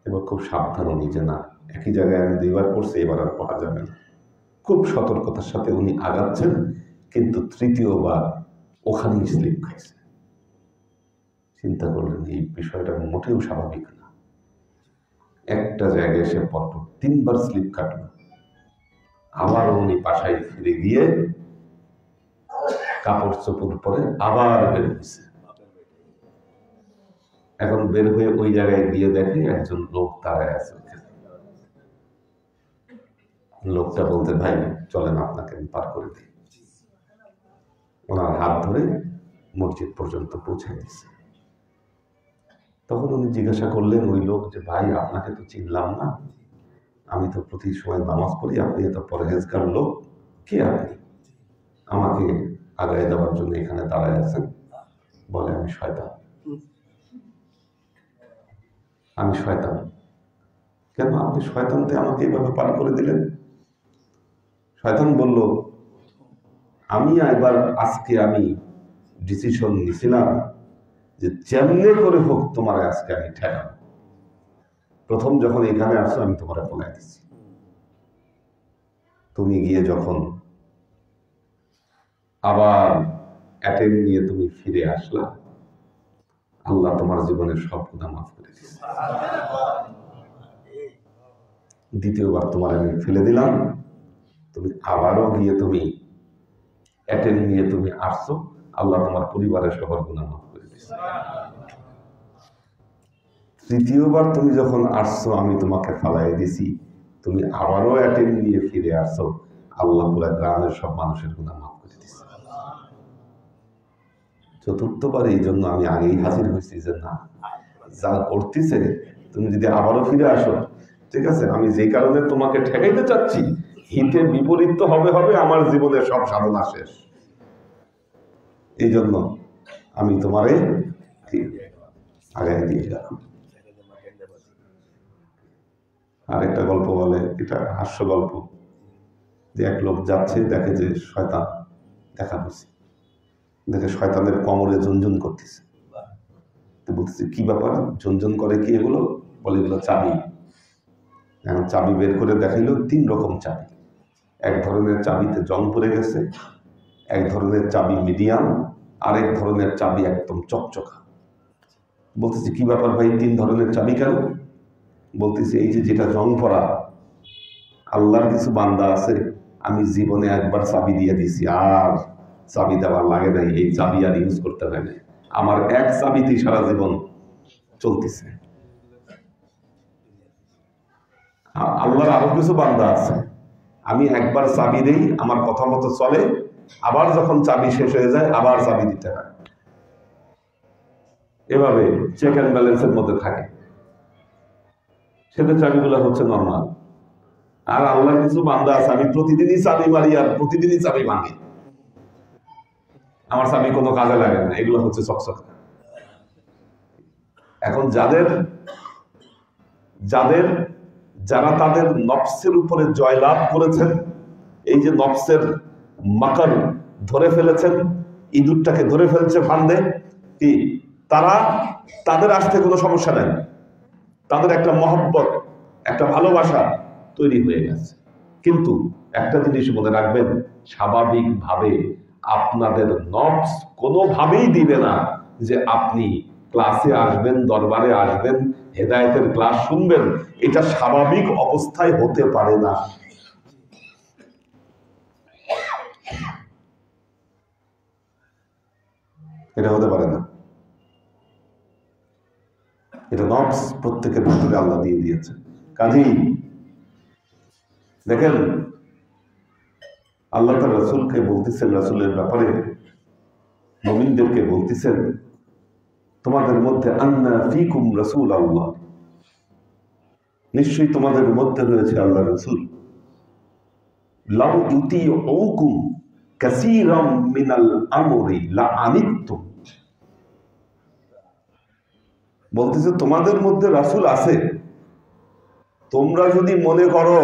এবার খুব সাবধান উনি যে না, একই জায়গায় আমি দুইবার পড়ছি, এবার আর পড়া যাবে না। খুব সতর্কতার সাথে উনি আগাচ্ছেন, কিন্তু তৃতীয়বার ওখানেই স্লিপ খাইছে। চিন্তা করলেন এই বিষয়টা মোটেও স্বাভাবিক না। একটা জায়গায় এসে পরপর তিনবার স্লিপ কাটল। আবার উনি বাসায় ফিরে গিয়ে কাপড় চোপড় পরে আবার বের হয়েছে। এখন বের হয়ে ওই জায়গায় গিয়ে দেখে একজন লোক দাঁড়ায় আছে। লোকটা বলতে, ভাই চলেন আপনাকে আমি পার করে দিই। ওনার হাত ধরে মসজিদ পর্যন্ত পৌঁছে দিচ্ছে। তখন উনি জিজ্ঞাসা করলেন ওই লোক যে, ভাই আপনাকে তো চিনলাম না, আমি তো প্রতি সময় নামাজ পড়ি, আপনি এত পরহেজগার লোক, কে আপনি আমাকে আগায় দেওয়ার জন্য এখানে দাঁড়ায় আছেন? বলে, আমি শয়তান। আমি শয়তান। কেন আপনি শয়তানতে আমাকে এভাবে পার করে দিলেন? শয়তান বলল, আমি এবার আজকে আমি ডিসিশন নিছিলাম যে যেমনে করে হোক তোমার আজকে আমি ঠেকাবো। প্রথম যখন এখানে আসছো আমি তোমার ফলাই দিচ্ছি, তুমি গিয়ে যখন আবার অ্যাটেম্প নিয়ে তুমি ফিরে আসলা, আল্লাহ তোমার জীবনের সব গুনাহ মাফ করে দিয়েছে। দ্বিতীয়বার তোমার আমি ফেলে দিলাম, তুমি আবারও গিয়ে তুমি অ্যাটেম্প নিয়ে তুমি আসছো, আল্লাহ তোমার পরিবারের সবার গুনাহ মাফ করে দিয়েছে। তৃতীয়বার তুমি যখন আসছো আমি তোমাকে ফালাই দিছি, তুমি আবারও অ্যাটেম্প নিয়ে ফিরে আসছো, আল্লাহ পুরা গ্রামের সব মানুষের গুনাহ মাফ করে দিয়েছে। চতুর্থবার এই জন্য আমি আগেই হাজির হয়েছি যে না, যা করতেছে তুমি যদি আবারও ফিরে আসো, ঠিক আছে, আমি যে কারণে তোমাকে ঠেকাইতে চাচ্ছি হিতে বিপরীত তো হবে, আমার জীবনের সব সাধনা শেষ। এই জন্য আমি তোমারে আগায় দিয়ে গেলাম। আর একটা গল্প বলে, এটা হাস্য গল্প, যে এক লোক যাচ্ছে, দেখে যে শয়তান দেখা করছে, দেখে শয়তানের কোমরে ঝুনঝুন করতেছে। বলতেছে, কি ব্যাপার, ঝুনঝুন করে কি এগুলো? বলে, এগুলো চাবি। এখন চাবি বের করে দেখাইলো, 3 রকম চাবি। এক ধরনের চাবিতে জং পড়ে গেছে, এক ধরনের চাবি মিডিয়াম, আরেক ধরনের চাবি একদম চকচকা। বলতেছে, কি ব্যাপার ভাই, 3 ধরনের চাবি কেন? বলতেছে, এই যে যেটা জং পড়া, আল্লাহর কিছু বান্দা আছে, আমি জীবনে একবার চাবি দিয়ে দিছি, আর চাবি দেওয়ার লাগে নাই, এই চাবি আর ইউজ করতে হয় না, আমার এক চাবিতেই সারা জীবন চলতেছে। আল্লাহর আরো কিছু বান্দা আছে, আমি একবার চাবি দেই, আমার কথা মতো চলে, আবার যখন চাবি শেষ হয়ে যায় আবার চাবি দিতে হয়। এভাবে চেক অ্যান্ড ব্যালেন্সের মধ্যে থাকে। সেটা চাবিগুলো হচ্ছে নর্মাল। আর আল্লাহর কিছু বান্দা আছে, আমি প্রতিদিনই চাবি মারি আর প্রতিদিনই চাবি ভাঙি, আমার চাবি কোনো কাজে লাগে না, এগুলো হচ্ছে চকচকা। এখন যারা তাদের নফসের উপরে জয়লাভ করেছেন, এই যে নফসের মাকার ধরে ফেলেছেন, ইঁদুরটাকে ধরে ফেলছে ফান্দে, কি তাদের আসতে কোনো সমস্যা নাই, তাদের একটা মহব্বত, একটা ভালোবাসা তৈরি হয়ে গেছে। কিন্তু একটা জিনিস মনে রাখবেন, স্বাভাবিকভাবে আপনাদের নফস কোনোভাবেই দিবে না যে আপনি ক্লাসে আসবেন, দরবারে আসবেন, হেদায়েতের ক্লাস শুনবেন, এটা স্বাভাবিক অবস্থায় হতে পারে না। এটা হতে পারে না। এটা নফস প্রত্যেকের ভিতরে আল্লাহ দিয়ে দিয়েছে। কাজেই দেখেন, আল্লাহ তার রাসূলকে বলতেছেন, রাসূলের ব্যাপারে মুমিনদেরকে বলতেছেন, তোমাদের মধ্যে আন্না ফিকুম রাসূল আল্লাহ, নিশ্চয়ই তোমাদের মধ্যে রয়েছে আল্লাহ রাসূল, লাউ ইউতিউকুম কাসীরাম মিনাল আমরি লাআনিতুম, বলতেছে তোমাদের মধ্যে রাসূল আছে, তোমরা যদি মনে করো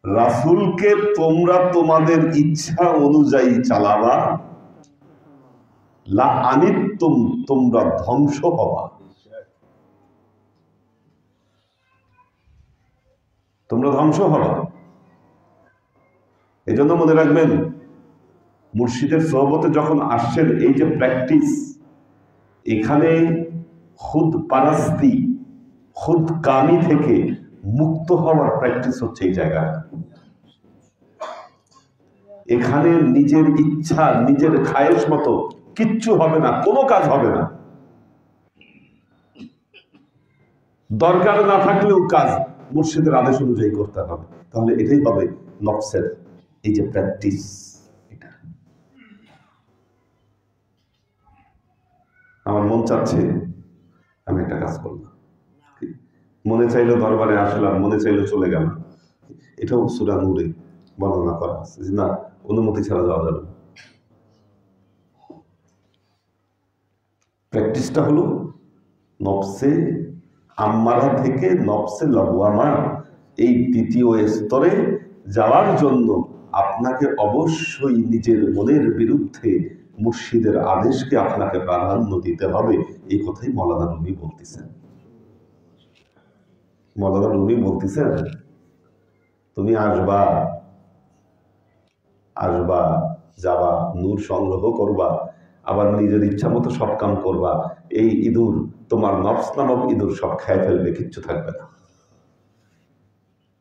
রাসূলকে তোমরা তোমাদের ইচ্ছা অনুযায়ী চালাবা, লাআনিতুম, তোমরা ধ্বংস হবা, তোমরা ধ্বংস হবা। এই জন্য মনে রাখবেন, মুর্শিদের সোহবতে যখন আসছেন, এই যে প্র্যাকটিস, এখানে খুদ পারাস্তি, খুদ কামি থেকে মুক্ত হওয়ার প্র্যাকটিস হচ্ছে এই জায়গা। এখানে নিজের ইচ্ছা, নিজের খায়েশ মতো কিচ্ছু হবে না, কোনো কাজ হবে না, দরকার না থাকলেও কাজ মুর্শিদের আদেশ অনুযায়ী করতে হবে। তাহলে এটাই হবে নফসের এই যে প্র্যাকটিস। আমার মন চাচ্ছে আমি একটা কাজ করলাম, মনে চাইলো দরবারে আসলাম, মনে চাইলো চলে গেলাম, এটাও সূরা নূরে বর্ণনা করা আছে যে না, অনুমতি ছাড়া যাওয়া যাবে না। প্র্যাকটিসটা হলো নফসে আম্মারা থেকে নফসে লাওয়ামা, এই দ্বিতীয় স্তরে যাওয়ার জন্য আপনাকে অবশ্যই নিজের মনের বিরুদ্ধে মুর্শিদের আদেশকে আপনাকে প্রাধান্য দিতে হবে। এই কথাই মওলানা রুমি বলতেছেন। মওলানা রুমি বলতেছেন তুমি আসবা, যাবা, নূর সংগ্রহ করবা, আবার নিজের ইচ্ছা মতো সব কাম করবা। এই ইঁদুর, তোমার নফস নামক ইঁদুর সব খেয়ে ফেলবে, কিচ্ছু থাকবে না।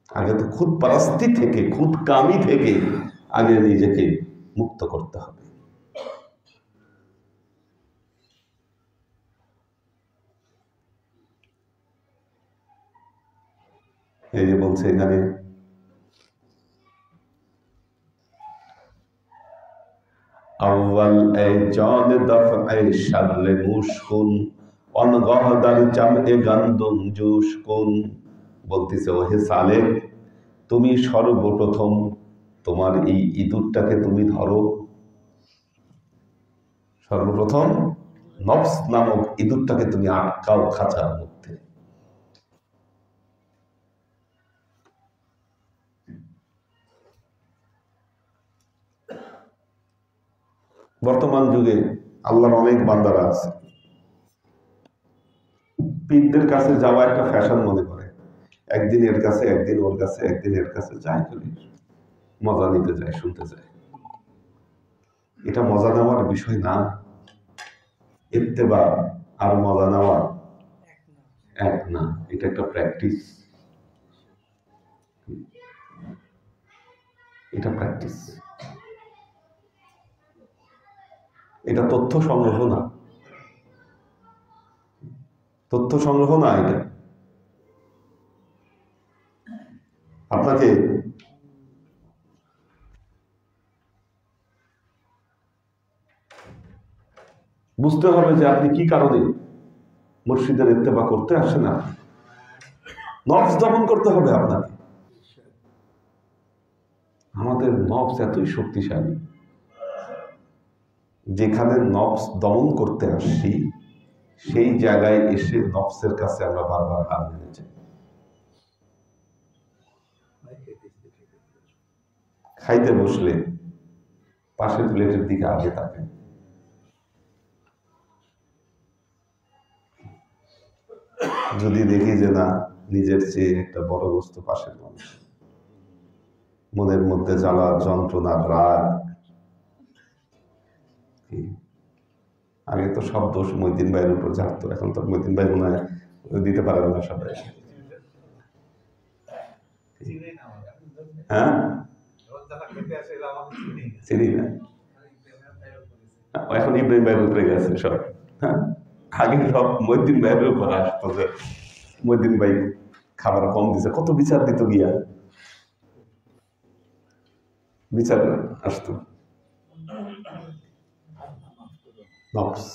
আগে তো খুদ পারাস্তি থেকে, খুদ কামি থেকে আগে নিজেকে মুক্ত করতে হবে। এই যে বলছে এখানে আউয়াল জান দফআ শাররে মুশকুন অন গহদার জামএ গান্দুম জুশকুন, বলতেছে ওহে সালেহ, তুমি সর্বপ্রথম তোমার এই ইঁদুরটাকে তুমি ধরো, সর্বপ্রথম নফস নামক ইঁদুরটাকে তুমি আটকাও খাঁচার মধ্যে। বর্তমান যুগে আল্লাহর অনেক বান্দারা আছে, পীরদের কাছে যাওয়া একটা ফ্যাশন মনে করে, একদিন এর কাছে, একদিন ওর কাছে, একদিন এর কাছে, যাই করি মজা নিতে যায়, শুনতে যায়। এটা মজা নেওয়ার বিষয় না। ইত্তেবা আর মজা নেওয়া এক না, এটা একটা প্র্যাকটিস। এটা প্র্যাকটিস, এটা তথ্য সংগ্রহ না, তথ্য সংগ্রহ না। এটা আপনাকে বুঝতে হবে যে আপনি কি কারণে মুর্শিদের ইত্তেবা করতে আসেন। না, নফস দমন করতে হবে আপনাকে। আমাদের নফস এতই শক্তিশালী, যেখানে নফস দমন করতে আসি সেই জায়গায় এসে নফসের কাছে আমরা বারবার হার মেনে যাই। খাইতে বসলে পাশের প্লেটের দিকে আগে তাকাই, যদি দেখি যে না, নিজের চেয়ে একটা বড় বস্তু পাশের মানুষ, মনের মধ্যে জ্বালা যন্ত্রণা রাগ। আগে তো সব দোষ মইদিন ভাইয়ের উপর ঝাড়তো, এখন তো মইদিন ভাই মনে হয় দিতে পারেন না সবাই। হ্যাঁ, চিনি না, এখন ইব্রাহিম ভাইয়ের উপরে গেছে সব। হ্যাঁ, আগে সব মইদিন ভাইয়ের উপর আসতো যে মইদিন ভাই খাবার কম দিছে, কত বিচার দিত গিয়া, বিচার আসতো। নফস।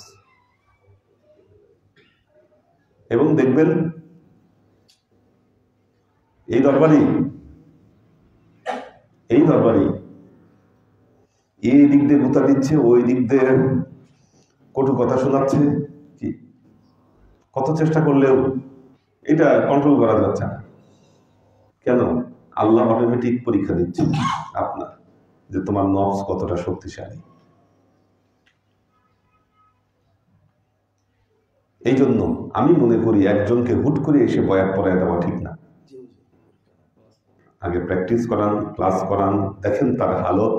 এবং দেখবেন এই দরবারি এই দিক দিয়ে গুতা দিচ্ছে, ওই দিক দিয়ে কটু কথা শোনাচ্ছে, কি কত চেষ্টা করলেও এটা কন্ট্রোল করা যাচ্ছে না। কেন? আল্লাহ অটোমেটিক পরীক্ষা দিচ্ছে আপনার, যে তোমার নফস কতটা শক্তিশালী। এই জন্য আমি মনে করি একজনকে হুট করে এসে বয়াত পড়ায় দেওয়া ঠিক না। আগে প্র্যাকটিস করান, ক্লাস করান, দেখেন তার হালত।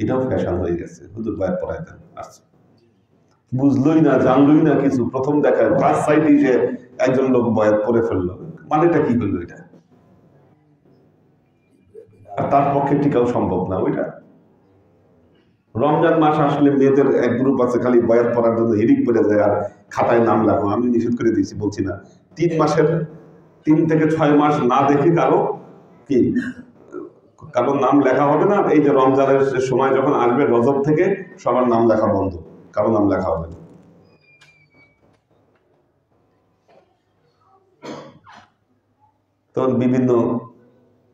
এটাও ফ্যাশন হয়ে গেছে, হুজুর বয়াত পড়ায় দেন, আচ্ছা বুঝলোই না, জানলোই না কিছু, প্রথম দেখায় ফার্স্ট সাইডে যে একজন লোক বয়াত পড়ে ফেললো, মানেটা কি হলো এটা? আর তার পক্ষে টিকাও সম্ভব না ওইটা। রমজান মাস আসলে মেয়েদের এক গ্রুপ আছে খালি বয়াত পড়ার জন্য হিরিক পড়ে যায় আর খাতায় নাম লেখো। আমি নিষেধ করে দিয়েছি, বলছি না, 3 থেকে 6 মাস না দেখে কারো নাম লেখা হবে না। এই যে রমজানের সময় যখন আসবে, রজব থেকে সবার নাম লেখা বন্ধ, কারো নাম লেখা হবে না। তখন বিভিন্ন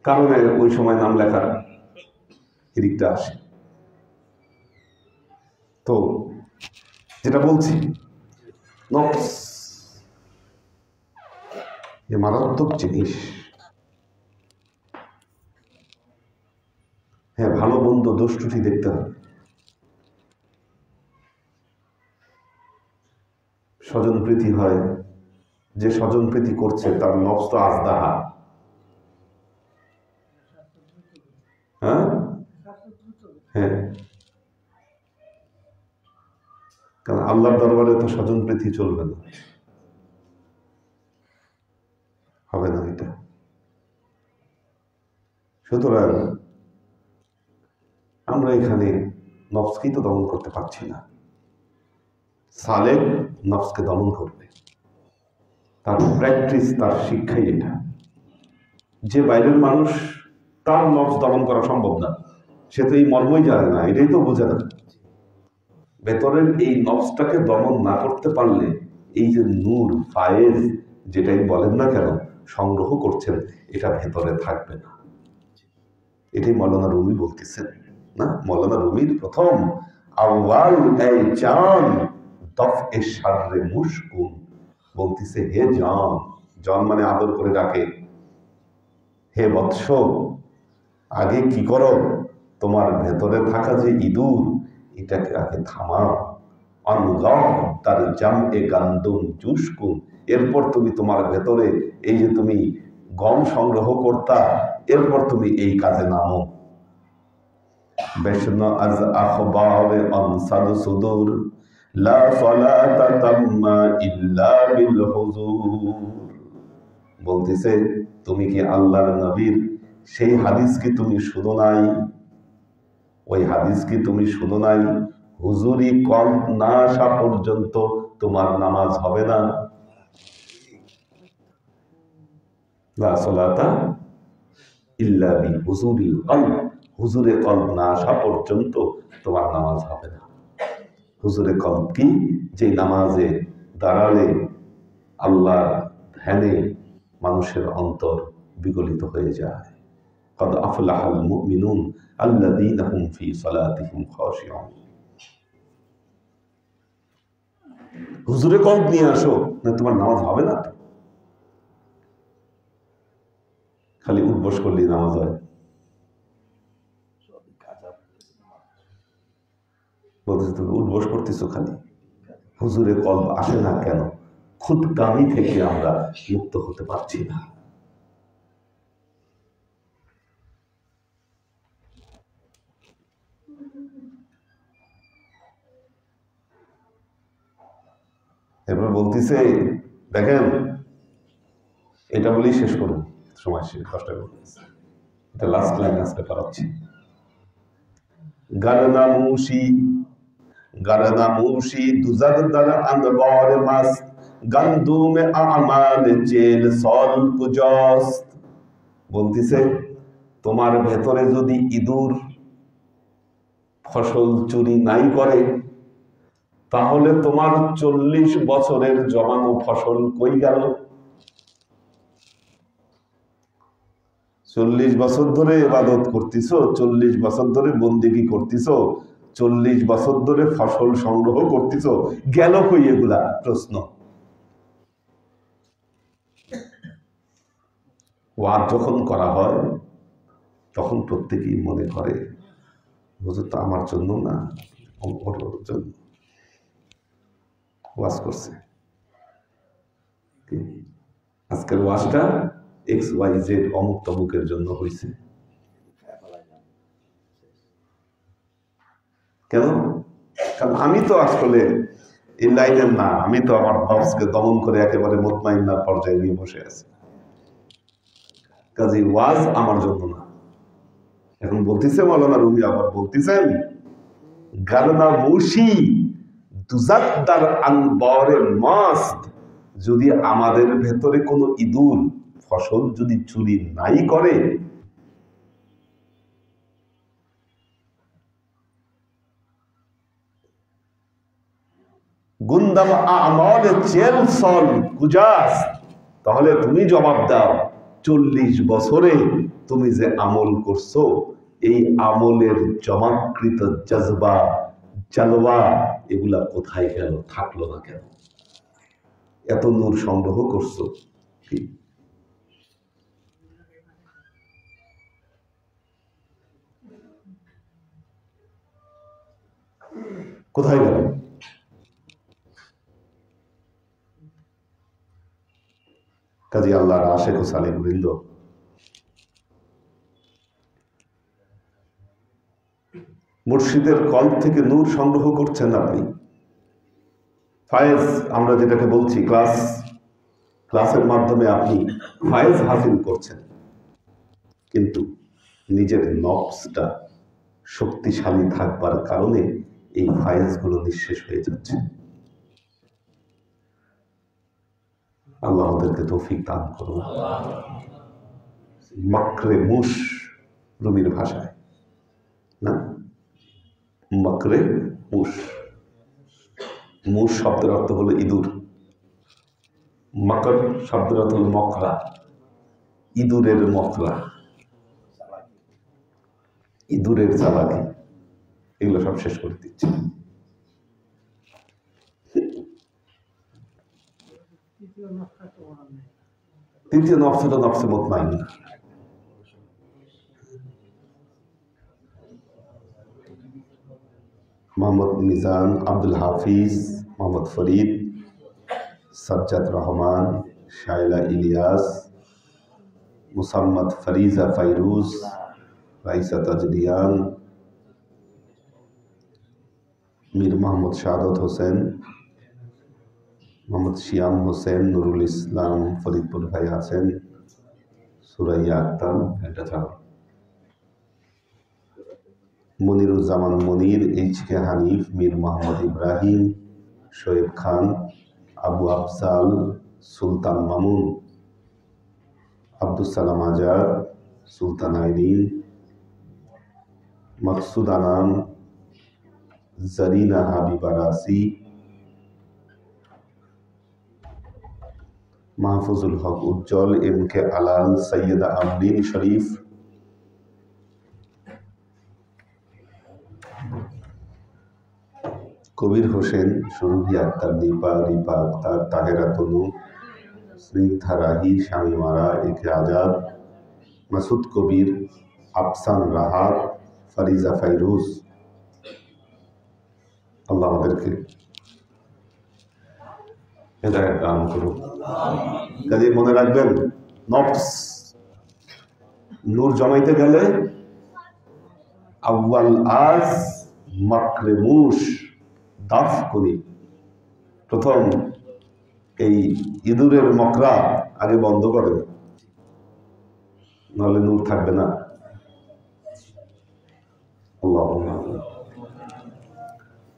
কারণে ওই সময় নাম লেখার হিরিকটা আসে। তো যেটা বলছি, নফস এ মারাত্মক জিনিস। হ্যাঁ, ভালো মন্দ দোষ ত্রুটি দেখতে হবে। স্বজন প্রীতি হয়, যে স্বজন প্রীতি করছে তার নফস তো আজদাহা। হ্যাঁ হ্যাঁ, কারণ আল্লাহর দরবারে তো স্বজন প্রীতি চলবে না, হবে না এটা। সুতরাং আমরা এখানে নফসকেই তো দমন করতে পারছি না। সালেক নফসকে দমন করবে, তার প্র্যাকটিস, তার শিক্ষাই এটা। যে বাইরের মানুষ, তার নফস দমন করা সম্ভব না, সে তো এই মর্মই জানে না, এটাই তো বোঝে না। ভেতরের এই নফসটাকে দমন না করতে পারলে এই যে নূর ফায়েজ যেটাই বলেন না কেন সংগ্রহ করছেন, এটা ভেতরে থাকবে না। এটাই মৌলানা রুমি বলতেছেন না, মৌলানা রুমির প্রথম আউয়াল এই জান দফ এ শাররে মুশকুন বলতেছে, হে জান, জান মানে আদর করে ডাকে, হে বৎস, আগে কি করো, তোমার ভেতরে থাকা যে ইঁদুর এটাকে আগে থামাও। তার জাম এ গান্দুম জুসকুন, এরপর তুমি তোমার ভেতরে এই যে তুমি গম সংগ্রহ করতা, এরপর তুমি এই কাজে নামো। বেশন আজ আখবারে আনসাদ সুদূর লা সালাতা তাম্মা ইল্লা বিল হুজুর। বলতেছে, তুমি কি আল্লাহর নবীর সেই হাদিস কি তুমি শুনো নাই? ওই হাদিস কি তুমি শুনো নাই? হুজুরি কম না আসা পর্যন্ত তোমার নামাজ হবে না। লা সালাতা ইল্লা বি হুজুরিল কলব, হুজুরে কলব না আসা পর্যন্ত তোমার নামাজ হবে না। হুজুরে কলব কি? যে নামাজে দাঁড়ালে আল্লাহর ধ্যানে মানুষের অন্তর বিগলিত হয়ে যায়। কদ আফলাহাল মুমিনুন আল্লাযীনা হুম ফি সালাতিহিম খাশিউন। হুজুরে কলব নিয়ে আসো, না তোমার নামাজ হবে না। খালি উঠবস করলেই নামাজ হয়। বলতেছে তুমি উঠবস করতেছো খালি, হুজুরে কলব আসে না কেন? খুদকামি থেকে আমরা মুক্ত হতে পারছি না। এবার বলতেছে, দেখেন, এটা বলেই শেষ করুন, সময় শেষ, কষ্ট করতেছে, এটা লাস্ট লাইন আজকে পাচ্ছি। গারনামুশি দুজারদার আনবার মাস গন্দুমে আমাল জেল সল কুজস্ত। বলতেছে, তোমার ভেতরে যদি ইঁদুর ফসল চুরি নাই করে, তাহলে তোমার 40 বছরের জমানো ফসল কই গেল? 40 বছর ধরে ইবাদত করতেছো, 40 বছর ধরে বন্দেগী করতেছো, 40 বছর ধরে ফসল সংগ্রহ করতেছো, গেল কই এগুলা? প্রশ্ন। ওয়াজ যখন করা হয় তখন প্রত্যেকেই মনে করে হুজুর তো আমার জন্য না, ওর জন্য ওয়াজ করছে। আজকের ওয়াজটা XYZ অমুক তমুকের জন্য হয়েছে। কেন? কারণ আমি তো আসলে এই লাইনের না, আমি তো আমার নফসকে দমন করে একেবারে মুতমাইন্নার পর্যায়ে নিয়ে বসে আছি। কাজে ওয়াজ আমার জন্য না। এখন বলতেছে মৌলানা রুমি, আবার বলতেছেন, গারনা মুশি দুজাদ্দার আনবারে মাস্ত, যদি আমাদের ভেতরে কোনো ইঁদুর ফসল যদি চুরি নাই করে, গুন্দাম আমলে চেল সল কুজাস, তাহলে তুমি জবাব দাও 40 বছরে তুমি যে আমল করছো, এই আমলের জমাকৃত জজবা জালওয়া এগুলা কোথায় গেল, থাকলো না কেন? এত নূর সংগ্রহ করছো, কি কোথায় গেল? কাজী আল্লাহর আশেক ও সালেক বৃন্দ, মুর্শিদের কল থেকে নূর সংগ্রহ করছেন আপনি। ফায়েজ আমরা যেটাকে বলছি, ক্লাসের মাধ্যমে আপনি ফায়েজ হাসিল করছেন, কিন্তু নিজের নফসটা শক্তিশালী থাকবার কারণে এই ফায়েজগুলো নিঃশেষ হয়ে যাচ্ছে। আল্লাহ আমাদেরকে তৌফিক দান করুন। মাকরে মুশ রুমির ভাষায় না, মাকরে মুশ, মুশ শব্দের অর্থ হলো ইঁদুর, মাকর শব্দের অর্থ হলো মকরা, ইঁদুরের মকরা, ইঁদুরের চালাকি, এগুলো সব শেষ করে দিচ্ছে। তৃতীয় নফস হলো নফসে মুতমাইন্না। মোহাম্মদ মিজান, আব্দুল হাফিজ, মোহাম্মদ ফরিদ, সাজ্জাদ রহমান, শাইলা ইলিয়াস, মুসাম্মদ ফরিজা ফাইরুজ, রাইসা তাজরিয়ান, মীর মোহাম্মদ শাহাদত হোসেন, মোহাম্মদ শিয়াম হোসেন, নুরুল ইসলাম, ফরিদপুর ভাই আছেন, সুরাইয়া আক্তার, এটা ছাড়া মনিরুজ্জামান মনির, HK হানিফ, মীর মোহাম্মদ ইব্রাহিম, শোয়েব খান, আবু আফজাল, সুলতান মামুন, আব্দুল সালাম আজাদ, সুলতান আইরিন, মকসুদ আনাম, জারিনা হাবিবা রাসি, মাহফুজুল হক উজ্জ্বল, MK আলাল, সৈয়দা আমরিন শরীফ, কবির হোসেন, সুরভি আক্তার দীপা, রিপা আক্তার, তাহেরা তনু, স্নিগ্ধা রাহি, শামিমারা, AK আজাদ, মাসুদ কবির, আফসান রাহাত, ফারিজা ফাইরুজ। আল্লাহ আমাদেরকে হেদায়েত দান করুন। কাজে মনে রাখবেন, নফস নূর জমাইতে গেলে আউয়াল আজ মাকরে মুশ দাফ করি, প্রথম এই ইঁদুরের মকরা আগে বন্ধ করে, নাহলে নূর থাকবে না।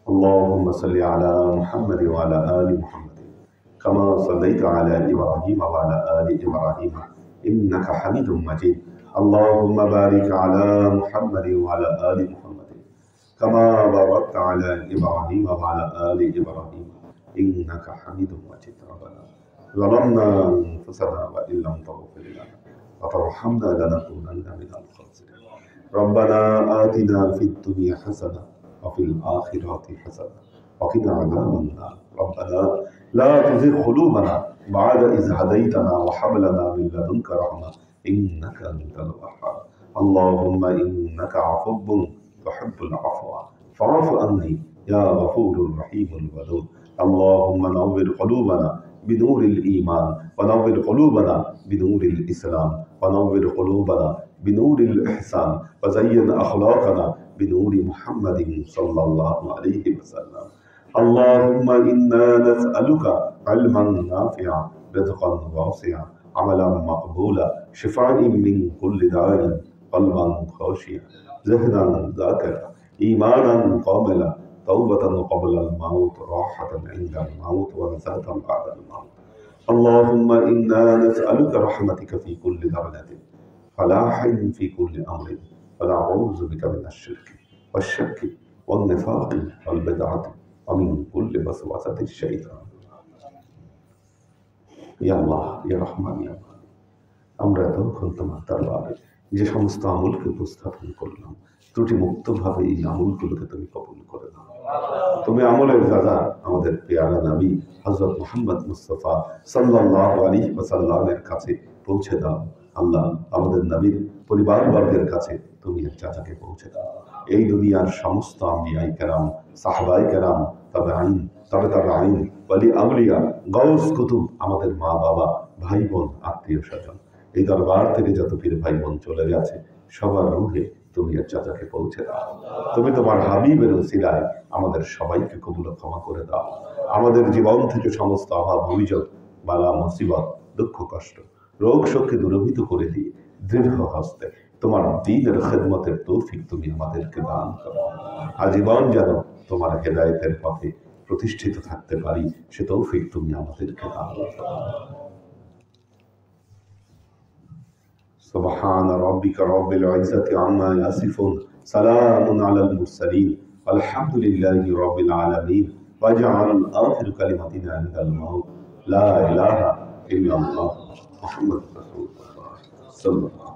اللهم صل على محمد وعلى آل محمد كما صليت على إبراهيم وعلى آل إبراهيم إنك حميد مجيد. اللهم بارك على محمد وعلى آل محمد كما باركت على إبراهيم وعلى آل إبراهيم إنك حميد مجيد. ربنا ظلمنا أنفسنا وإن لم تغفر لنا وترحمنا لنكونن من الخاسرين. ربنا آتنا في الدنيا حسنة وفي الآخرة حسنة وقنا عذاب النار. ربنا لا تزغ قلوبنا بعد إذ هديتنا وهب لنا من لدنك رحمة إنك أنت الوهاب. اللهم إنك عفو تحب العفو فاعف عني يا غفور رحيم الودود. اللهم نور قلوبنا بنور الإيمان ونور قلوبنا بنور الإسلام ونور قلوبنا بنور الإحسان وزين أخلاقنا بنور محمد صلى الله عليه وسلم. اللهم إنا نسألك علما نافعا رزقا واسعا عملا مقبولا شفاء من كل داء قلبا خاشعا ذهنا ذاكرا إيمانا كاملا توبة قبل الموت راحة عند الموت ونزاة بعد الموت. اللهم إنا نسألك رحمتك في كل درجة فلاح في كل أمر ونعوذ بك من الشرك والشك والنفاق والبدعة ومن كل وسوسة الشيطان. يا الله يا رحمن يا رحمن আমরা এতক্ষণ তোমার দরবারে যে সমস্ত আমলকে উপস্থাপন করলাম, ত্রুটি মুক্তভাবে এই আমলগুলোকে তুমি কবুল করে দাও। তুমি আমলের দাদা আমাদের পেয়ারা নবী হযরত মুহাম্মদ মুস্তাফা সাল্লাল্লাহু আলাইহি ওয়াসাল্লামের কাছে পৌঁছে দাও। আল্লাহ, আমাদের নবীর পরিবারবর্গের কাছে তুমি এর চাচাকে পৌঁছে দাও। এই দুনিয়ার সমস্ত আম্বিয়ায়ে কেরাম, সাহাবায়ে কেরাম, তাবেঈন, তাবেঈন, ওয়ালি আউলিয়া, গাউস কুতুব, আমাদের মা বাবা, ভাই বোন, আত্মীয় স্বজন, এই দরবার থেকে যত পীর ভাই বোন চলে গেছে সবার রূহে তুমি এর চাচাকে পৌঁছে দাও। তুমি তোমার হাবিবের ওসিলায় আমাদের সবাইকে কবুল ক্ষমা করে দাও। আমাদের জীবন থেকে সমস্ত অভাব, অভিযোগ, বালা, মুসিবত, দুঃখ, কষ্ট, রোগ শোককে দূরীভূত করে দিয়ে দৃঢ় হস্তে তোমার দ্বীনের খেদমতের তৌফিক তুমি আমাদেরকে দান করো। আজীবন যেন তোমার হেদায়েতের পথে প্রতিষ্ঠিত থাকতে পারি, সে তৌফিক তুমি আমাদেরকে দান করো। سبحان ربك رب العزة عما يصفون سلام على المرسلين والحمد لله رب العالمين واجعل آخر كلمتنا عند الموت لا إله إلا الله محمد رسول الله صلى الله عليه وسلم.